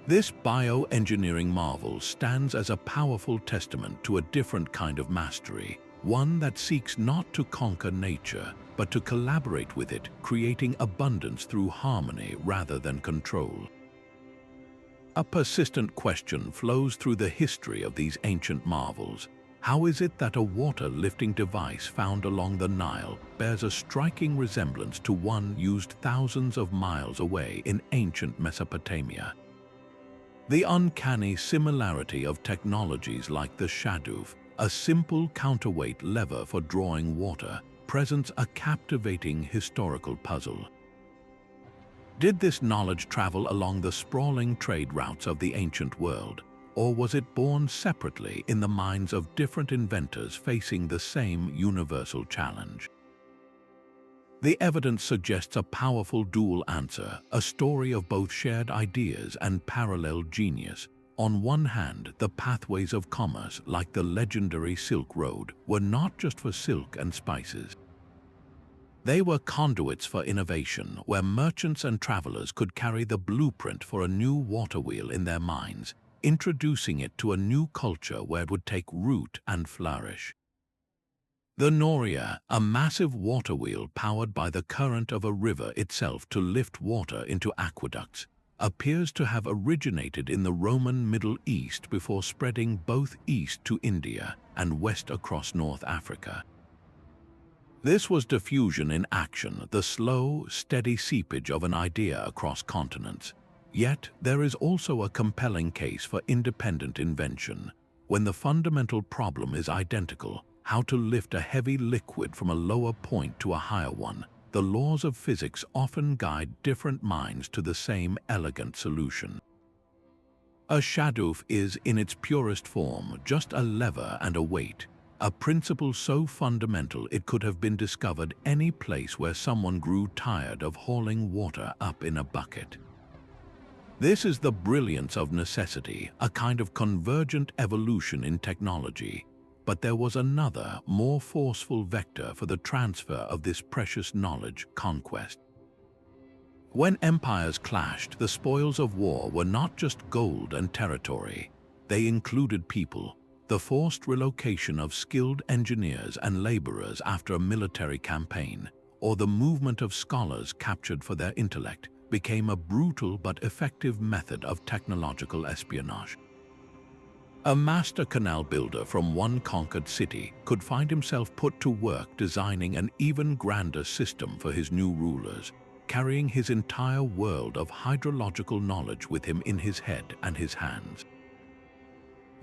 This bioengineering marvel stands as a powerful testament to a different kind of mastery, one that seeks not to conquer nature, but to collaborate with it, creating abundance through harmony rather than control. A persistent question flows through the history of these ancient marvels. How is it that a water-lifting device found along the Nile bears a striking resemblance to one used thousands of miles away in ancient Mesopotamia? The uncanny similarity of technologies like the shadoof, a simple counterweight lever for drawing water, presents a captivating historical puzzle. Did this knowledge travel along the sprawling trade routes of the ancient world, or was it born separately in the minds of different inventors facing the same universal challenge? The evidence suggests a powerful dual answer, a story of both shared ideas and parallel genius. On one hand, the pathways of commerce, like the legendary Silk Road, were not just for silk and spices. They were conduits for innovation, where merchants and travelers could carry the blueprint for a new water wheel in their minds, introducing it to a new culture where it would take root and flourish. The Noria, a massive water wheel powered by the current of a river itself to lift water into aqueducts, appears to have originated in the Roman Middle East before spreading both east to India and west across North Africa. This was diffusion in action, the slow, steady seepage of an idea across continents. Yet, there is also a compelling case for independent invention. When the fundamental problem is identical, how to lift a heavy liquid from a lower point to a higher one, the laws of physics often guide different minds to the same elegant solution. A shadoof is, in its purest form, just a lever and a weight, a principle so fundamental it could have been discovered any place where someone grew tired of hauling water up in a bucket. This is the brilliance of necessity, a kind of convergent evolution in technology. But there was another, more forceful vector for the transfer of this precious knowledge: conquest. When empires clashed, the spoils of war were not just gold and territory. They included people. The forced relocation of skilled engineers and laborers after a military campaign, or the movement of scholars captured for their intellect, became a brutal but effective method of technological espionage. A master canal builder from one conquered city could find himself put to work designing an even grander system for his new rulers, carrying his entire world of hydrological knowledge with him in his head and his hands.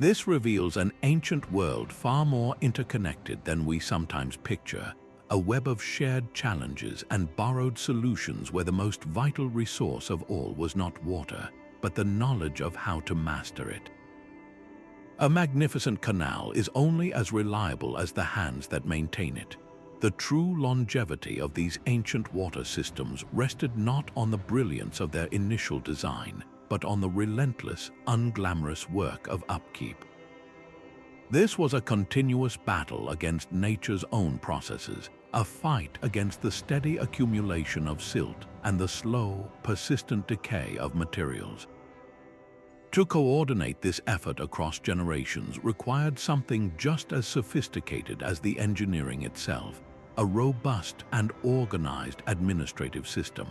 This reveals an ancient world far more interconnected than we sometimes picture, a web of shared challenges and borrowed solutions where the most vital resource of all was not water, but the knowledge of how to master it. A magnificent canal is only as reliable as the hands that maintain it. The true longevity of these ancient water systems rested not on the brilliance of their initial design, but on the relentless, unglamorous work of upkeep. This was a continuous battle against nature's own processes, a fight against the steady accumulation of silt and the slow, persistent decay of materials. To coordinate this effort across generations required something just as sophisticated as the engineering itself: a robust and organized administrative system.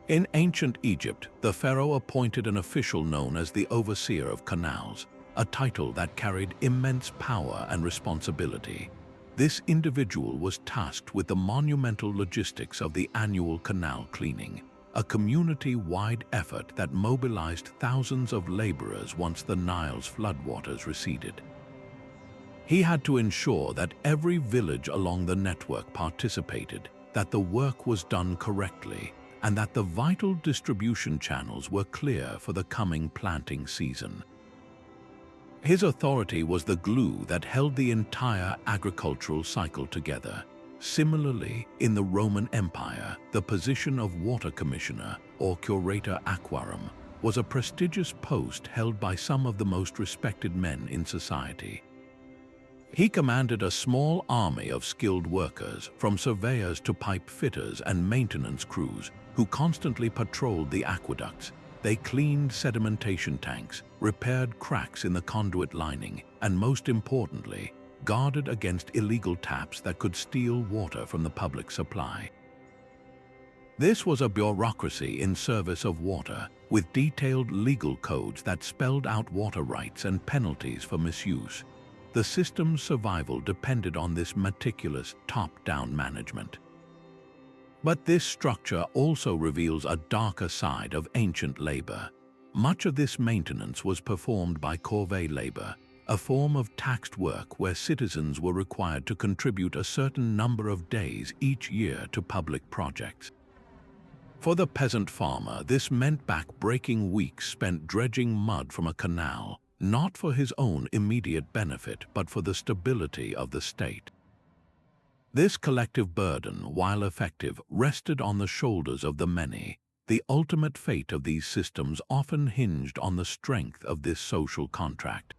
In ancient Egypt, the pharaoh appointed an official known as the overseer of canals, a title that carried immense power and responsibility. This individual was tasked with the monumental logistics of the annual canal cleaning, a community-wide effort that mobilized thousands of laborers once the Nile's floodwaters receded. He had to ensure that every village along the network participated, that the work was done correctly, and that the vital distribution channels were clear for the coming planting season. His authority was the glue that held the entire agricultural cycle together. Similarly, in the Roman Empire, the position of water commissioner, or curator aquarum, was a prestigious post held by some of the most respected men in society. He commanded a small army of skilled workers, from surveyors to pipe fitters and maintenance crews, who constantly patrolled the aqueducts. They cleaned sedimentation tanks, repaired cracks in the conduit lining, and most importantly, guarded against illegal taps that could steal water from the public supply. This was a bureaucracy in service of water, with detailed legal codes that spelled out water rights and penalties for misuse. The system's survival depended on this meticulous, top-down management. But this structure also reveals a darker side of ancient labor. Much of this maintenance was performed by corvée labor, a form of taxed work where citizens were required to contribute a certain number of days each year to public projects. For the peasant farmer, this meant back-breaking weeks spent dredging mud from a canal, not for his own immediate benefit, but for the stability of the state. This collective burden, while effective, rested on the shoulders of the many. The ultimate fate of these systems often hinged on the strength of this social contract.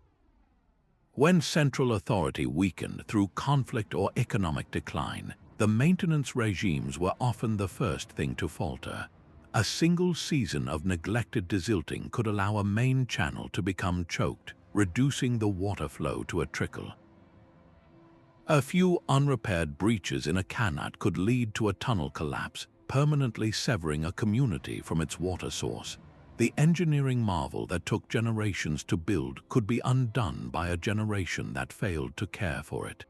When central authority weakened through conflict or economic decline, the maintenance regimes were often the first thing to falter. A single season of neglected desilting could allow a main channel to become choked, reducing the water flow to a trickle. A few unrepaired breaches in a Qanat could lead to a tunnel collapse, permanently severing a community from its water source. The engineering marvel that took generations to build could be undone by a generation that failed to care for it.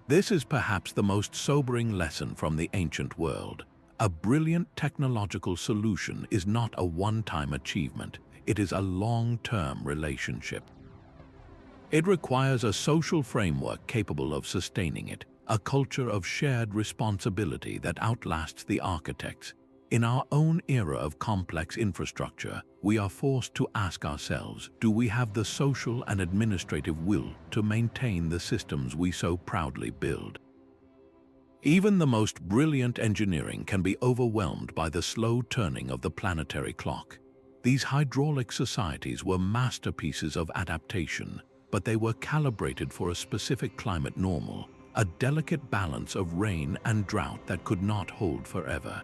This is perhaps the most sobering lesson from the ancient world. A brilliant technological solution is not a one-time achievement, it is a long-term relationship. It requires a social framework capable of sustaining it, a culture of shared responsibility that outlasts the architects. In our own era of complex infrastructure, we are forced to ask ourselves, do we have the social and administrative will to maintain the systems we so proudly build? Even the most brilliant engineering can be overwhelmed by the slow turning of the planetary clock. These hydraulic societies were masterpieces of adaptation, but they were calibrated for a specific climate normal, a delicate balance of rain and drought that could not hold forever.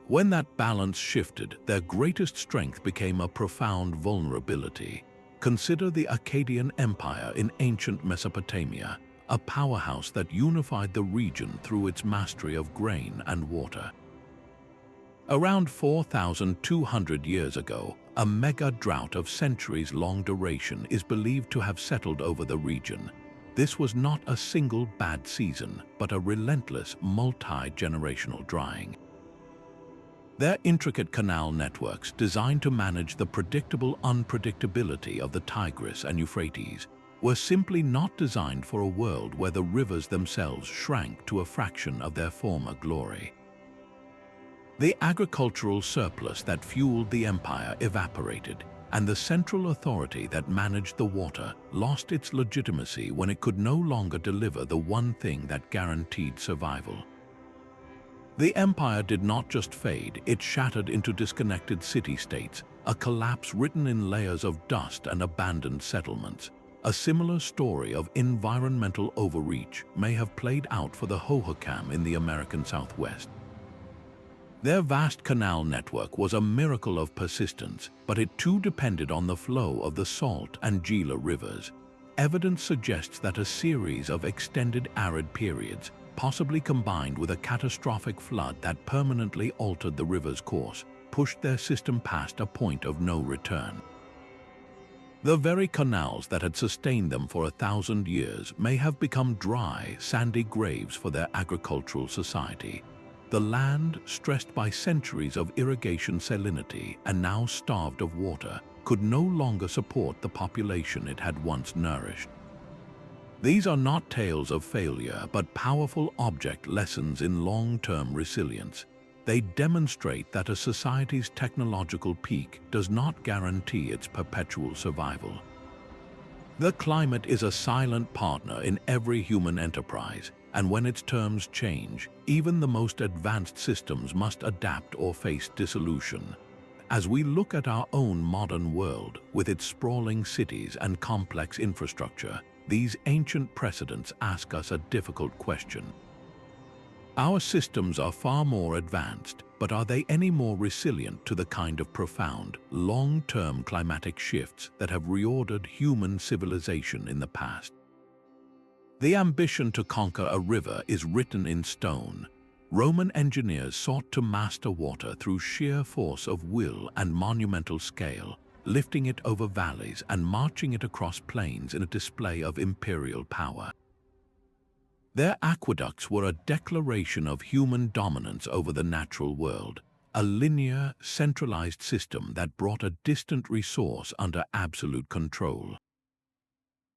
When that balance shifted, their greatest strength became a profound vulnerability. Consider the Akkadian Empire in ancient Mesopotamia, a powerhouse that unified the region through its mastery of grain and water. Around 4,200 years ago, a mega drought of centuries-long duration is believed to have settled over the region. This was not a single bad season, but a relentless, multi-generational drying. Their intricate canal networks, designed to manage the predictable unpredictability of the Tigris and Euphrates, were simply not designed for a world where the rivers themselves shrank to a fraction of their former glory. The agricultural surplus that fueled the empire evaporated, and the central authority that managed the water lost its legitimacy when it could no longer deliver the one thing that guaranteed survival. The empire did not just fade, it shattered into disconnected city-states, a collapse written in layers of dust and abandoned settlements. A similar story of environmental overreach may have played out for the Hohokam in the American Southwest. Their vast canal network was a miracle of persistence, but it too depended on the flow of the Salt and Gila rivers. Evidence suggests that a series of extended arid periods, possibly combined with a catastrophic flood that permanently altered the river's course, pushed their system past a point of no return. The very canals that had sustained them for 1,000 years may have become dry, sandy graves for their agricultural society. The land, stressed by centuries of irrigation salinity and now starved of water, could no longer support the population it had once nourished. These are not tales of failure, but powerful object lessons in long-term resilience. They demonstrate that a society's technological peak does not guarantee its perpetual survival. The climate is a silent partner in every human enterprise, and when its terms change, even the most advanced systems must adapt or face dissolution. As we look at our own modern world, with its sprawling cities and complex infrastructure, these ancient precedents ask us a difficult question. Our systems are far more advanced, but are they any more resilient to the kind of profound, long-term climatic shifts that have reordered human civilization in the past? The ambition to conquer a river is written in stone. Roman engineers sought to master water through sheer force of will and monumental scale, lifting it over valleys and marching it across plains in a display of imperial power. Their aqueducts were a declaration of human dominance over the natural world, a linear, centralized system that brought a distant resource under absolute control.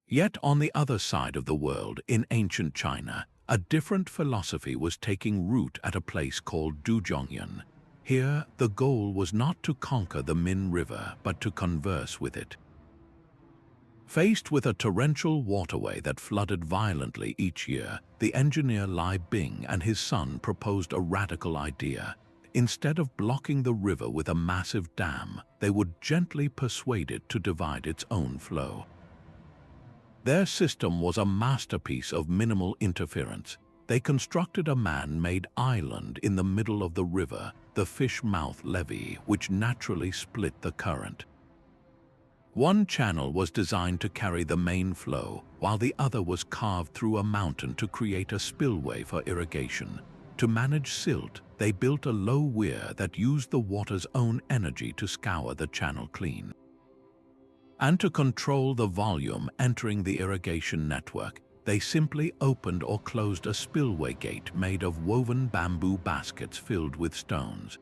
Yet on the other side of the world, in ancient China, a different philosophy was taking root at a place called Debunking. Here, the goal was not to conquer the Min River, but to converse with it. Faced with a torrential waterway that flooded violently each year, the engineer Li Bing and his son proposed a radical idea. Instead of blocking the river with a massive dam, they would gently persuade it to divide its own flow. Their system was a masterpiece of minimal interference. They constructed a man-made island in the middle of the river, the Fish Mouth Levee, which naturally split the current. One channel was designed to carry the main flow, while the other was carved through a mountain to create a spillway for irrigation. To manage silt, they built a low weir that used the water's own energy to scour the channel clean. And to control the volume entering the irrigation network, they simply opened or closed a spillway gate made of woven bamboo baskets filled with stones.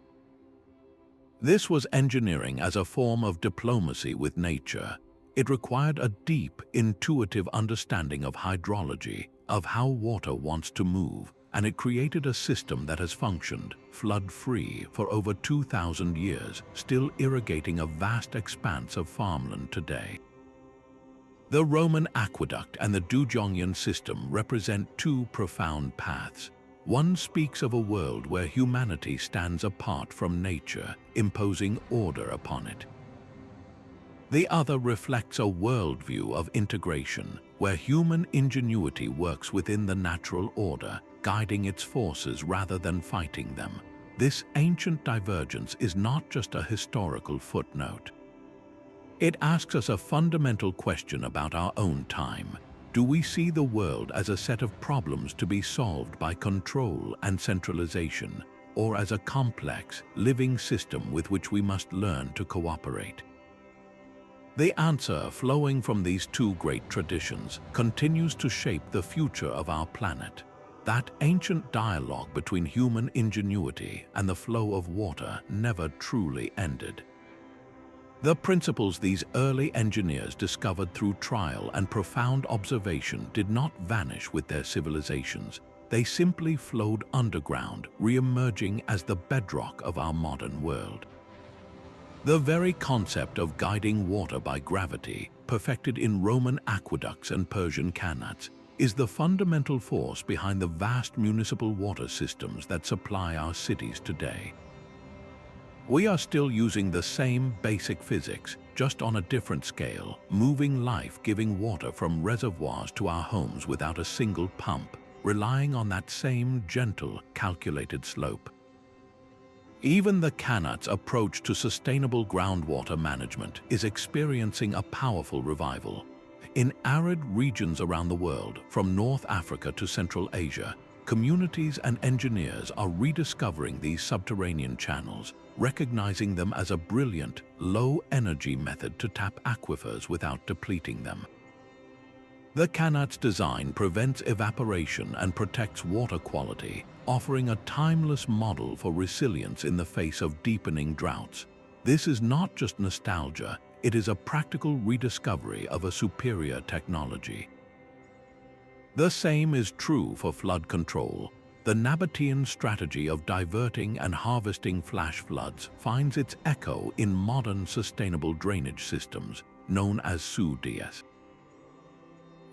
This was engineering as a form of diplomacy with nature. It required a deep, intuitive understanding of hydrology, of how water wants to move, and it created a system that has functioned, flood-free, for over 2,000 years, still irrigating a vast expanse of farmland today. The Roman aqueduct and the Debunking system represent two profound paths. One speaks of a world where humanity stands apart from nature, imposing order upon it. The other reflects a worldview of integration, where human ingenuity works within the natural order, guiding its forces rather than fighting them. This ancient divergence is not just a historical footnote. It asks us a fundamental question about our own time. Do we see the world as a set of problems to be solved by control and centralization, or as a complex, living system with which we must learn to cooperate? The answer, flowing from these two great traditions, continues to shape the future of our planet. That ancient dialogue between human ingenuity and the flow of water never truly ended. The principles these early engineers discovered through trial and profound observation did not vanish with their civilizations. They simply flowed underground, re-emerging as the bedrock of our modern world. The very concept of guiding water by gravity, perfected in Roman aqueducts and Persian Qanats, is the fundamental force behind the vast municipal water systems that supply our cities today. We are still using the same basic physics, just on a different scale, moving life-giving water from reservoirs to our homes without a single pump, relying on that same gentle, calculated slope. Even the Qanat's approach to sustainable groundwater management is experiencing a powerful revival. In arid regions around the world, from North Africa to Central Asia, communities and engineers are rediscovering these subterranean channels, recognizing them as a brilliant, low-energy method to tap aquifers without depleting them. The Qanat's design prevents evaporation and protects water quality, offering a timeless model for resilience in the face of deepening droughts. This is not just nostalgia, it is a practical rediscovery of a superior technology. The same is true for flood control. The Nabatean strategy of diverting and harvesting flash floods finds its echo in modern sustainable drainage systems, known as SUDS.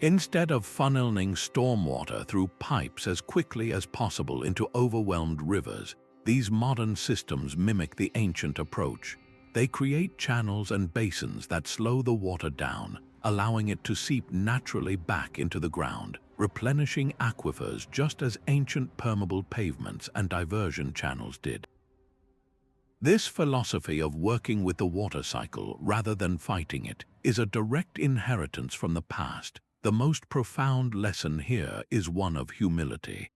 Instead of funneling stormwater through pipes as quickly as possible into overwhelmed rivers, these modern systems mimic the ancient approach. They create channels and basins that slow the water down, allowing it to seep naturally back into the ground, replenishing aquifers just as ancient permeable pavements and diversion channels did. This philosophy of working with the water cycle rather than fighting it is a direct inheritance from the past. The most profound lesson here is one of humility.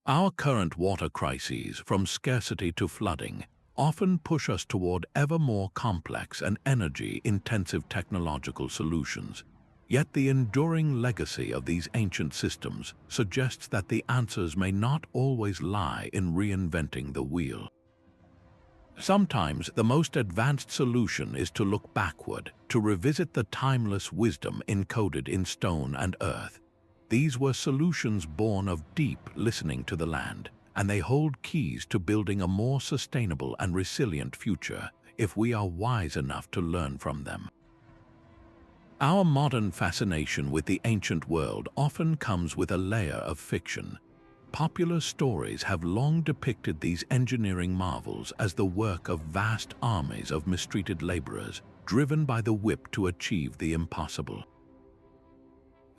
Our current water crises, from scarcity to flooding, often push us toward ever more complex and energy-intensive technological solutions. Yet the enduring legacy of these ancient systems suggests that the answers may not always lie in reinventing the wheel. Sometimes the most advanced solution is to look backward, to revisit the timeless wisdom encoded in stone and earth. These were solutions born of deep listening to the land, and they hold keys to building a more sustainable and resilient future if we are wise enough to learn from them. Our modern fascination with the ancient world often comes with a layer of fiction. Popular stories have long depicted these engineering marvels as the work of vast armies of mistreated laborers, driven by the whip to achieve the impossible.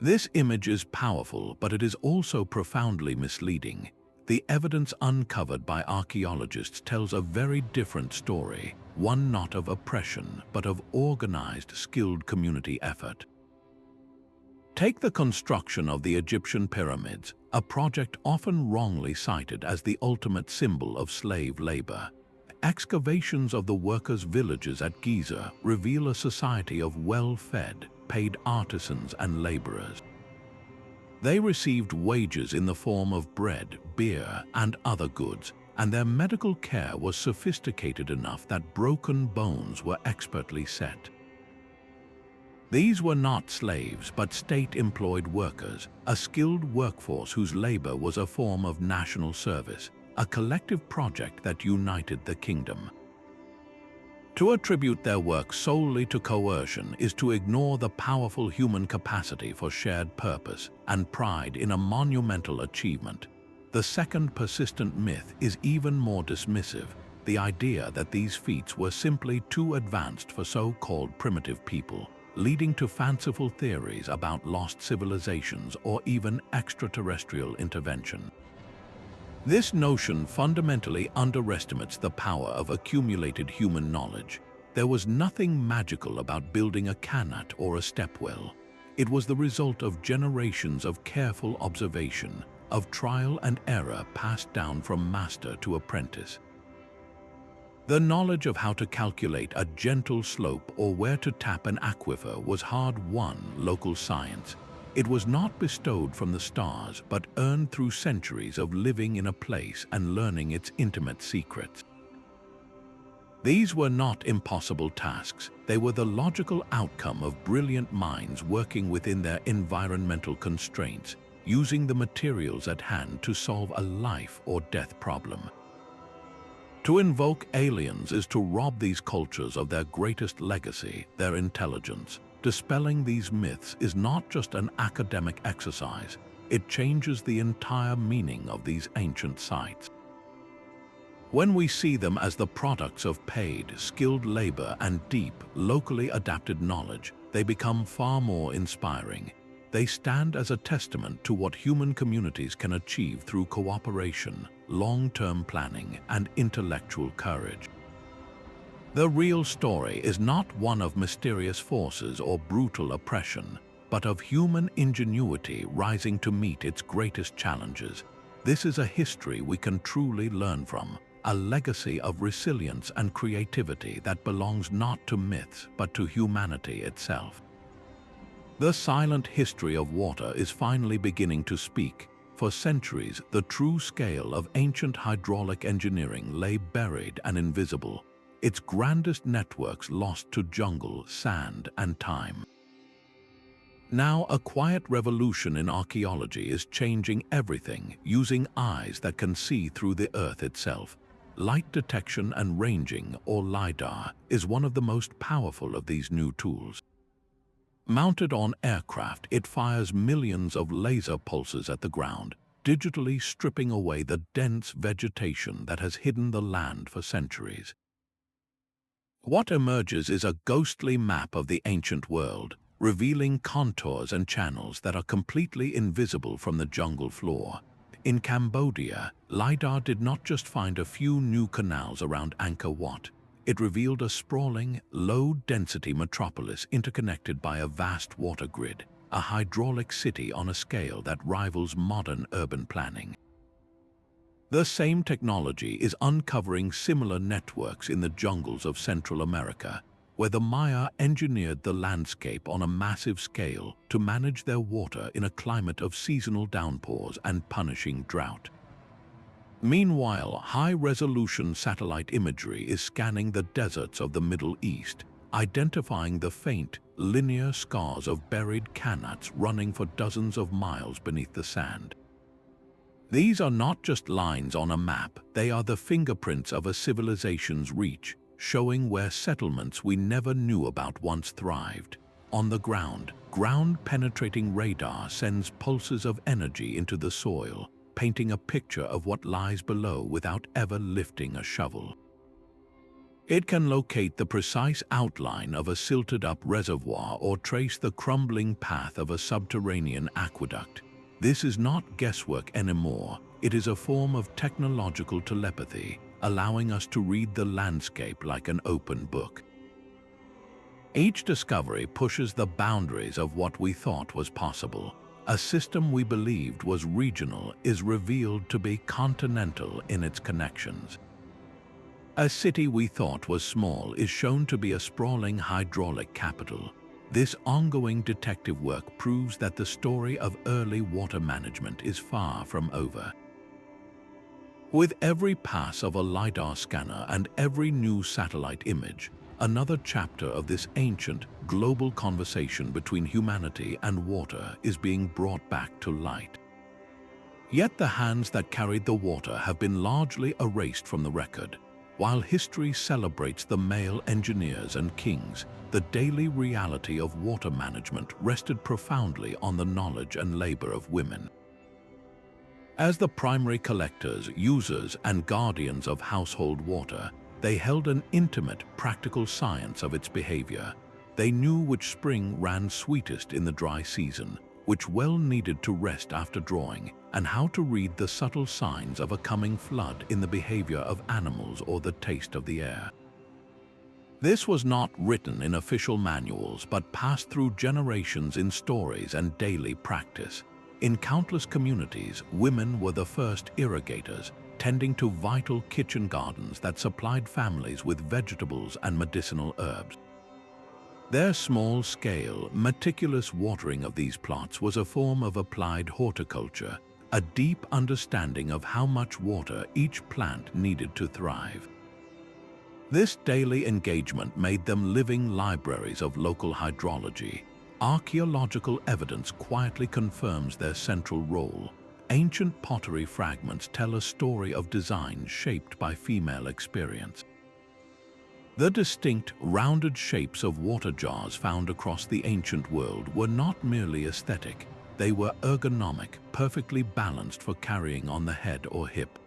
This image is powerful, but it is also profoundly misleading. The evidence uncovered by archaeologists tells a very different story, one not of oppression, but of organized, skilled community effort. Take the construction of the Egyptian pyramids, a project often wrongly cited as the ultimate symbol of slave labor. Excavations of the workers' villages at Giza reveal a society of well-fed, paid artisans and laborers. They received wages in the form of bread, beer, and other goods, and their medical care was sophisticated enough that broken bones were expertly set. These were not slaves, but state-employed workers, a skilled workforce whose labor was a form of national service, a collective project that united the kingdom. To attribute their work solely to coercion is to ignore the powerful human capacity for shared purpose and pride in a monumental achievement. The second persistent myth is even more dismissive, the idea that these feats were simply too advanced for so-called primitive people, leading to fanciful theories about lost civilizations or even extraterrestrial intervention. This notion fundamentally underestimates the power of accumulated human knowledge. There was nothing magical about building a Qanat or a Stepwell. It was the result of generations of careful observation, of trial and error passed down from master to apprentice. The knowledge of how to calculate a gentle slope or where to tap an aquifer was hard-won local science. It was not bestowed from the stars, but earned through centuries of living in a place and learning its intimate secrets. These were not impossible tasks. They were the logical outcome of brilliant minds working within their environmental constraints, using the materials at hand to solve a life or death problem. To invoke aliens is to rob these cultures of their greatest legacy, their intelligence. Dispelling these myths is not just an academic exercise, it changes the entire meaning of these ancient sites. When we see them as the products of paid, skilled labor and deep, locally adapted knowledge, they become far more inspiring. They stand as a testament to what human communities can achieve through cooperation, long-term planning, and intellectual courage. The real story is not one of mysterious forces or brutal oppression, but of human ingenuity rising to meet its greatest challenges. This is a history we can truly learn from, a legacy of resilience and creativity that belongs not to myths but to humanity itself. The silent history of water is finally beginning to speak. For centuries, the true scale of ancient hydraulic engineering lay buried and invisible, its grandest networks lost to jungle, sand, and time. Now, a quiet revolution in archaeology is changing everything, using eyes that can see through the earth itself. Light detection and ranging, or LiDAR, is one of the most powerful of these new tools. Mounted on aircraft, it fires millions of laser pulses at the ground, digitally stripping away the dense vegetation that has hidden the land for centuries. What emerges is a ghostly map of the ancient world, revealing contours and channels that are completely invisible from the jungle floor. In Cambodia, LiDAR did not just find a few new canals around Angkor Wat. It revealed a sprawling, low-density metropolis interconnected by a vast water grid, a hydraulic city on a scale that rivals modern urban planning. The same technology is uncovering similar networks in the jungles of Central America, where the Maya engineered the landscape on a massive scale to manage their water in a climate of seasonal downpours and punishing drought. Meanwhile, high-resolution satellite imagery is scanning the deserts of the Middle East, identifying the faint, linear scars of buried Qanats running for dozens of miles beneath the sand. These are not just lines on a map, they are the fingerprints of a civilization's reach, showing where settlements we never knew about once thrived. On the ground, ground-penetrating radar sends pulses of energy into the soil, painting a picture of what lies below without ever lifting a shovel. It can locate the precise outline of a silted-up reservoir or trace the crumbling path of a subterranean aqueduct. This is not guesswork anymore, it is a form of technological telepathy, allowing us to read the landscape like an open book. Each discovery pushes the boundaries of what we thought was possible. A system we believed was regional is revealed to be continental in its connections. A city we thought was small is shown to be a sprawling hydraulic capital. This ongoing detective work proves that the story of early water management is far from over. With every pass of a LiDAR scanner and every new satellite image, another chapter of this ancient, global conversation between humanity and water is being brought back to light. Yet the hands that carried the water have been largely erased from the record. While history celebrates the male engineers and kings, the daily reality of water management rested profoundly on the knowledge and labor of women. As the primary collectors, users, and guardians of household water, they held an intimate, practical science of its behavior. They knew which spring ran sweetest in the dry season, which well needed to rest after drawing, and how to read the subtle signs of a coming flood in the behavior of animals or the taste of the air. This was not written in official manuals, but passed through generations in stories and daily practice. In countless communities, women were the first irrigators, tending to vital kitchen gardens that supplied families with vegetables and medicinal herbs. Their small-scale, meticulous watering of these plots was a form of applied horticulture, a deep understanding of how much water each plant needed to thrive. This daily engagement made them living libraries of local hydrology. Archaeological evidence quietly confirms their central role. Ancient pottery fragments tell a story of design shaped by female experience. The distinct, rounded shapes of water jars found across the ancient world were not merely aesthetic, they were ergonomic, perfectly balanced for carrying on the head or hip.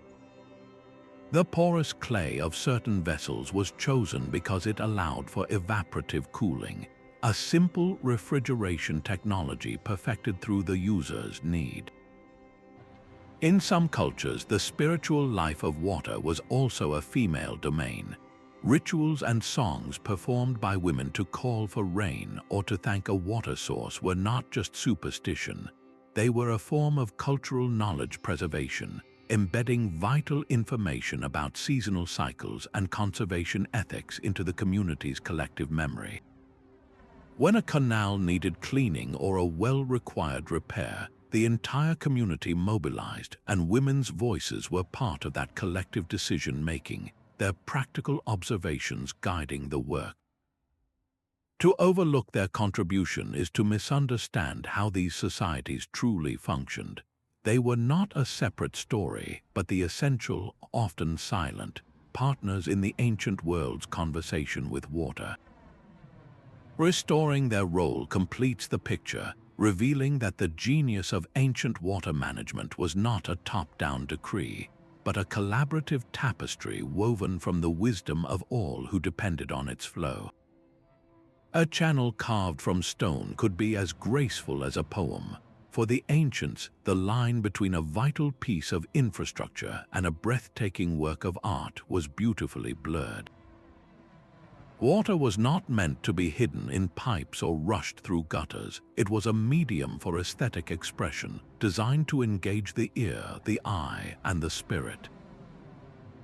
The porous clay of certain vessels was chosen because it allowed for evaporative cooling, a simple refrigeration technology perfected through the user's need. In some cultures, the spiritual life of water was also a female domain. Rituals and songs performed by women to call for rain or to thank a water source were not just superstition. They were a form of cultural knowledge preservation, embedding vital information about seasonal cycles and conservation ethics into the community's collective memory. When a canal needed cleaning or a well required repair, the entire community mobilized, and women's voices were part of that collective decision-making, their practical observations guiding the work. To overlook their contribution is to misunderstand how these societies truly functioned. They were not a separate story, but the essential, often silent, partners in the ancient world's conversation with water. Restoring their role completes the picture, revealing that the genius of ancient water management was not a top-down decree. but a collaborative tapestry woven from the wisdom of all who depended on its flow. A channel carved from stone could be as graceful as a poem. For the ancients, the line between a vital piece of infrastructure and a breathtaking work of art was beautifully blurred. Water was not meant to be hidden in pipes or rushed through gutters. It was a medium for aesthetic expression, designed to engage the ear, the eye, and the spirit.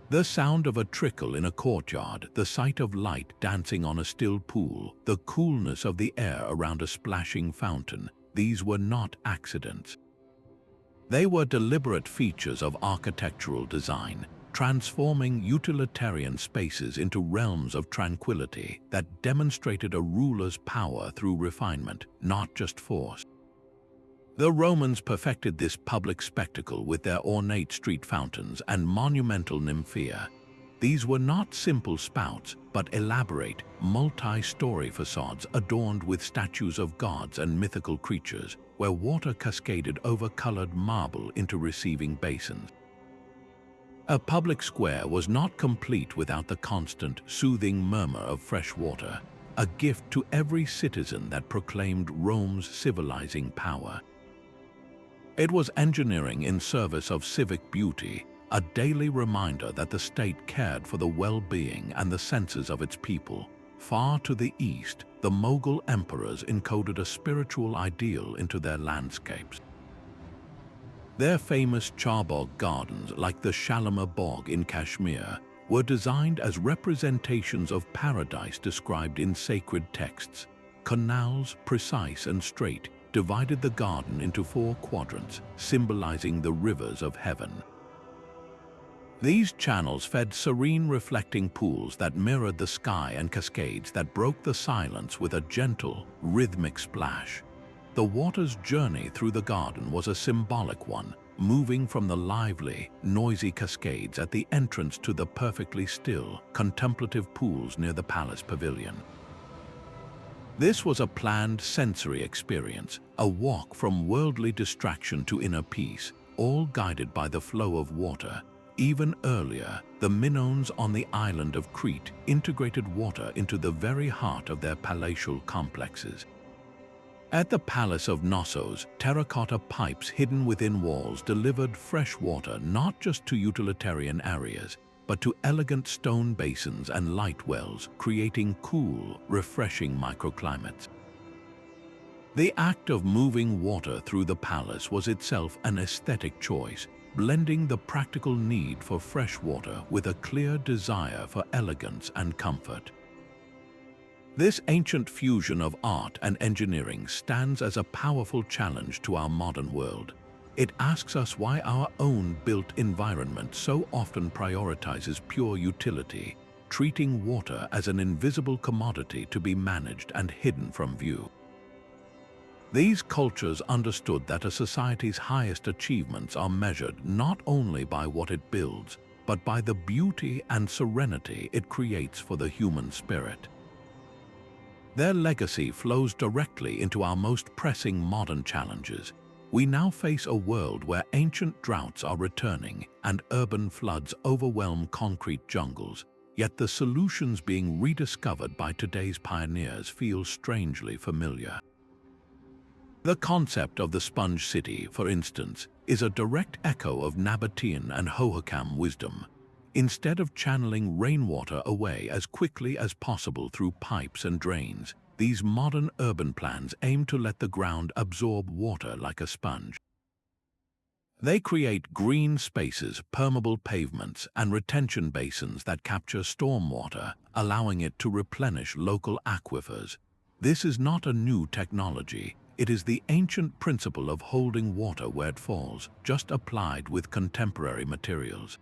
The sound of a trickle in a courtyard, the sight of light dancing on a still pool, the coolness of the air around a splashing fountain, these were not accidents. They were deliberate features of architectural design, transforming utilitarian spaces into realms of tranquility that demonstrated a ruler's power through refinement, not just force. The Romans perfected this public spectacle with their ornate street fountains and monumental nymphaea. These were not simple spouts, but elaborate, multi-story facades adorned with statues of gods and mythical creatures, where water cascaded over colored marble into receiving basins. A public square was not complete without the constant, soothing murmur of fresh water, a gift to every citizen that proclaimed Rome's civilizing power. It was engineering in service of civic beauty, a daily reminder that the state cared for the well-being and the senses of its people. Far to the east, the Mughal emperors encoded a spiritual ideal into their landscapes. Their famous Charbagh gardens, like the Shalimar Bog in Kashmir, were designed as representations of paradise described in sacred texts. Canals, precise and straight, divided the garden into 4 quadrants, symbolizing the rivers of heaven. These channels fed serene reflecting pools that mirrored the sky and cascades that broke the silence with a gentle, rhythmic splash. The water's journey through the garden was a symbolic one, moving from the lively, noisy cascades at the entrance to the perfectly still, contemplative pools near the palace pavilion. This was a planned sensory experience, a walk from worldly distraction to inner peace, all guided by the flow of water. Even earlier, the Minoans on the island of Crete integrated water into the very heart of their palatial complexes. At the Palace of Knossos, terracotta pipes hidden within walls delivered fresh water not just to utilitarian areas, but to elegant stone basins and light wells, creating cool, refreshing microclimates. The act of moving water through the palace was itself an aesthetic choice, blending the practical need for fresh water with a clear desire for elegance and comfort. This ancient fusion of art and engineering stands as a powerful challenge to our modern world. It asks us why our own built environment so often prioritizes pure utility, treating water as an invisible commodity to be managed and hidden from view. These cultures understood that a society's highest achievements are measured not only by what it builds, but by the beauty and serenity it creates for the human spirit. Their legacy flows directly into our most pressing modern challenges. We now face a world where ancient droughts are returning and urban floods overwhelm concrete jungles, yet the solutions being rediscovered by today's pioneers feel strangely familiar. The concept of the sponge city, for instance, is a direct echo of Nabatean and Hohokam wisdom. Instead of channeling rainwater away as quickly as possible through pipes and drains, these modern urban plans aim to let the ground absorb water like a sponge. They create green spaces, permeable pavements, and retention basins that capture stormwater, allowing it to replenish local aquifers. This is not a new technology. It is the ancient principle of holding water where it falls, just applied with contemporary materials.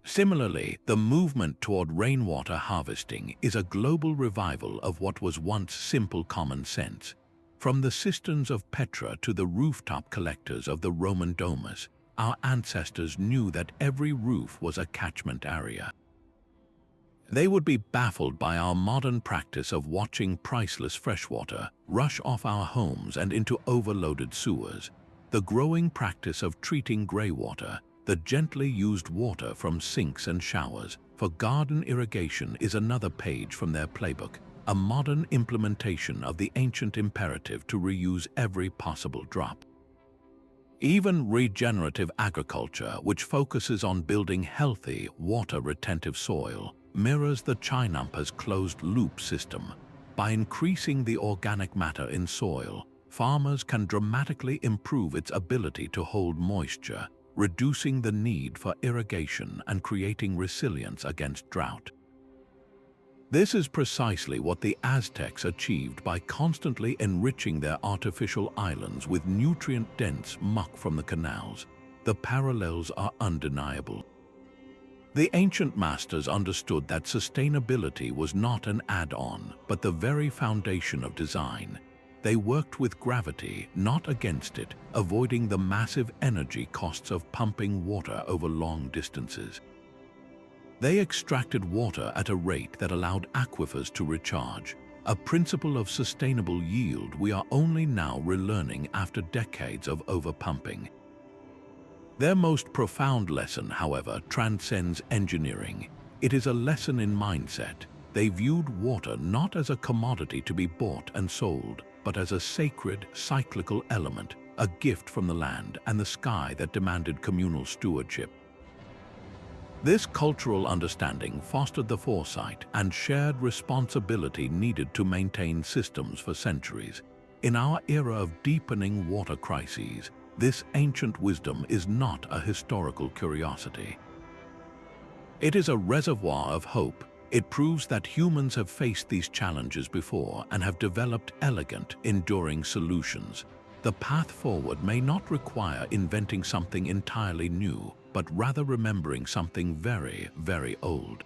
Similarly, the movement toward rainwater harvesting is a global revival of what was once simple common sense. From the cisterns of Petra to the rooftop collectors of the Roman domus, our ancestors knew that every roof was a catchment area. They would be baffled by our modern practice of watching priceless freshwater rush off our homes and into overloaded sewers. The growing practice of treating greywater, The gently used water from sinks and showers for garden irrigation is another page from their playbook, a modern implementation of the ancient imperative to reuse every possible drop. Even regenerative agriculture, which focuses on building healthy, water-retentive soil, mirrors the Chinampas closed-loop system. By increasing the organic matter in soil, farmers can dramatically improve its ability to hold moisture, reducing the need for irrigation and creating resilience against drought. This is precisely what the Aztecs achieved by constantly enriching their artificial islands with nutrient-dense muck from the canals. The parallels are undeniable. The ancient masters understood that sustainability was not an add-on, but the very foundation of design. They worked with gravity, not against it, avoiding the massive energy costs of pumping water over long distances. They extracted water at a rate that allowed aquifers to recharge, a principle of sustainable yield we are only now relearning after decades of overpumping. Their most profound lesson, however, transcends engineering. It is a lesson in mindset. They viewed water not as a commodity to be bought and sold, but as a sacred, cyclical element, a gift from the land and the sky that demanded communal stewardship. This cultural understanding fostered the foresight and shared responsibility needed to maintain systems for centuries. In our era of deepening water crises, this ancient wisdom is not a historical curiosity. It is a reservoir of hope. It proves that humans have faced these challenges before and have developed elegant, enduring solutions. The path forward may not require inventing something entirely new, but rather remembering something very, very old.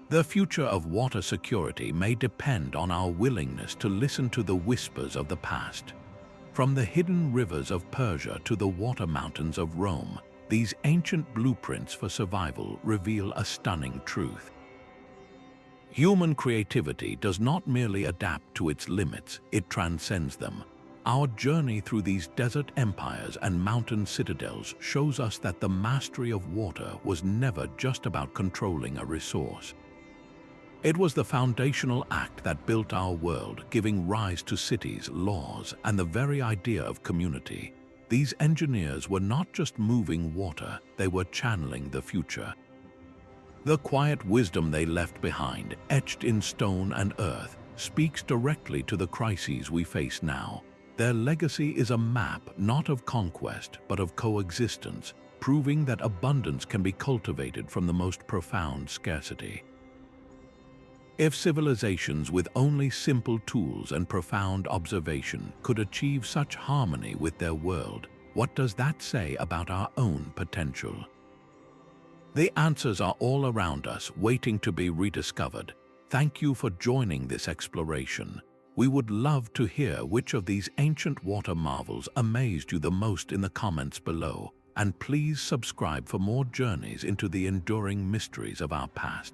The future of water security may depend on our willingness to listen to the whispers of the past. From the hidden rivers of Persia to the water mountains of Rome, these ancient blueprints for survival reveal a stunning truth. Human creativity does not merely adapt to its limits, it transcends them. Our journey through these desert empires and mountain citadels shows us that the mastery of water was never just about controlling a resource. It was the foundational act that built our world, giving rise to cities, laws, and the very idea of community. These engineers were not just moving water, they were channeling the future. The quiet wisdom they left behind, etched in stone and earth, speaks directly to the crises we face now. Their legacy is a map not of conquest, but of coexistence, proving that abundance can be cultivated from the most profound scarcity. If civilizations with only simple tools and profound observation could achieve such harmony with their world, what does that say about our own potential? The answers are all around us, waiting to be rediscovered. Thank you for joining this exploration. We would love to hear which of these ancient water marvels amazed you the most in the comments below, and please subscribe for more journeys into the enduring mysteries of our past.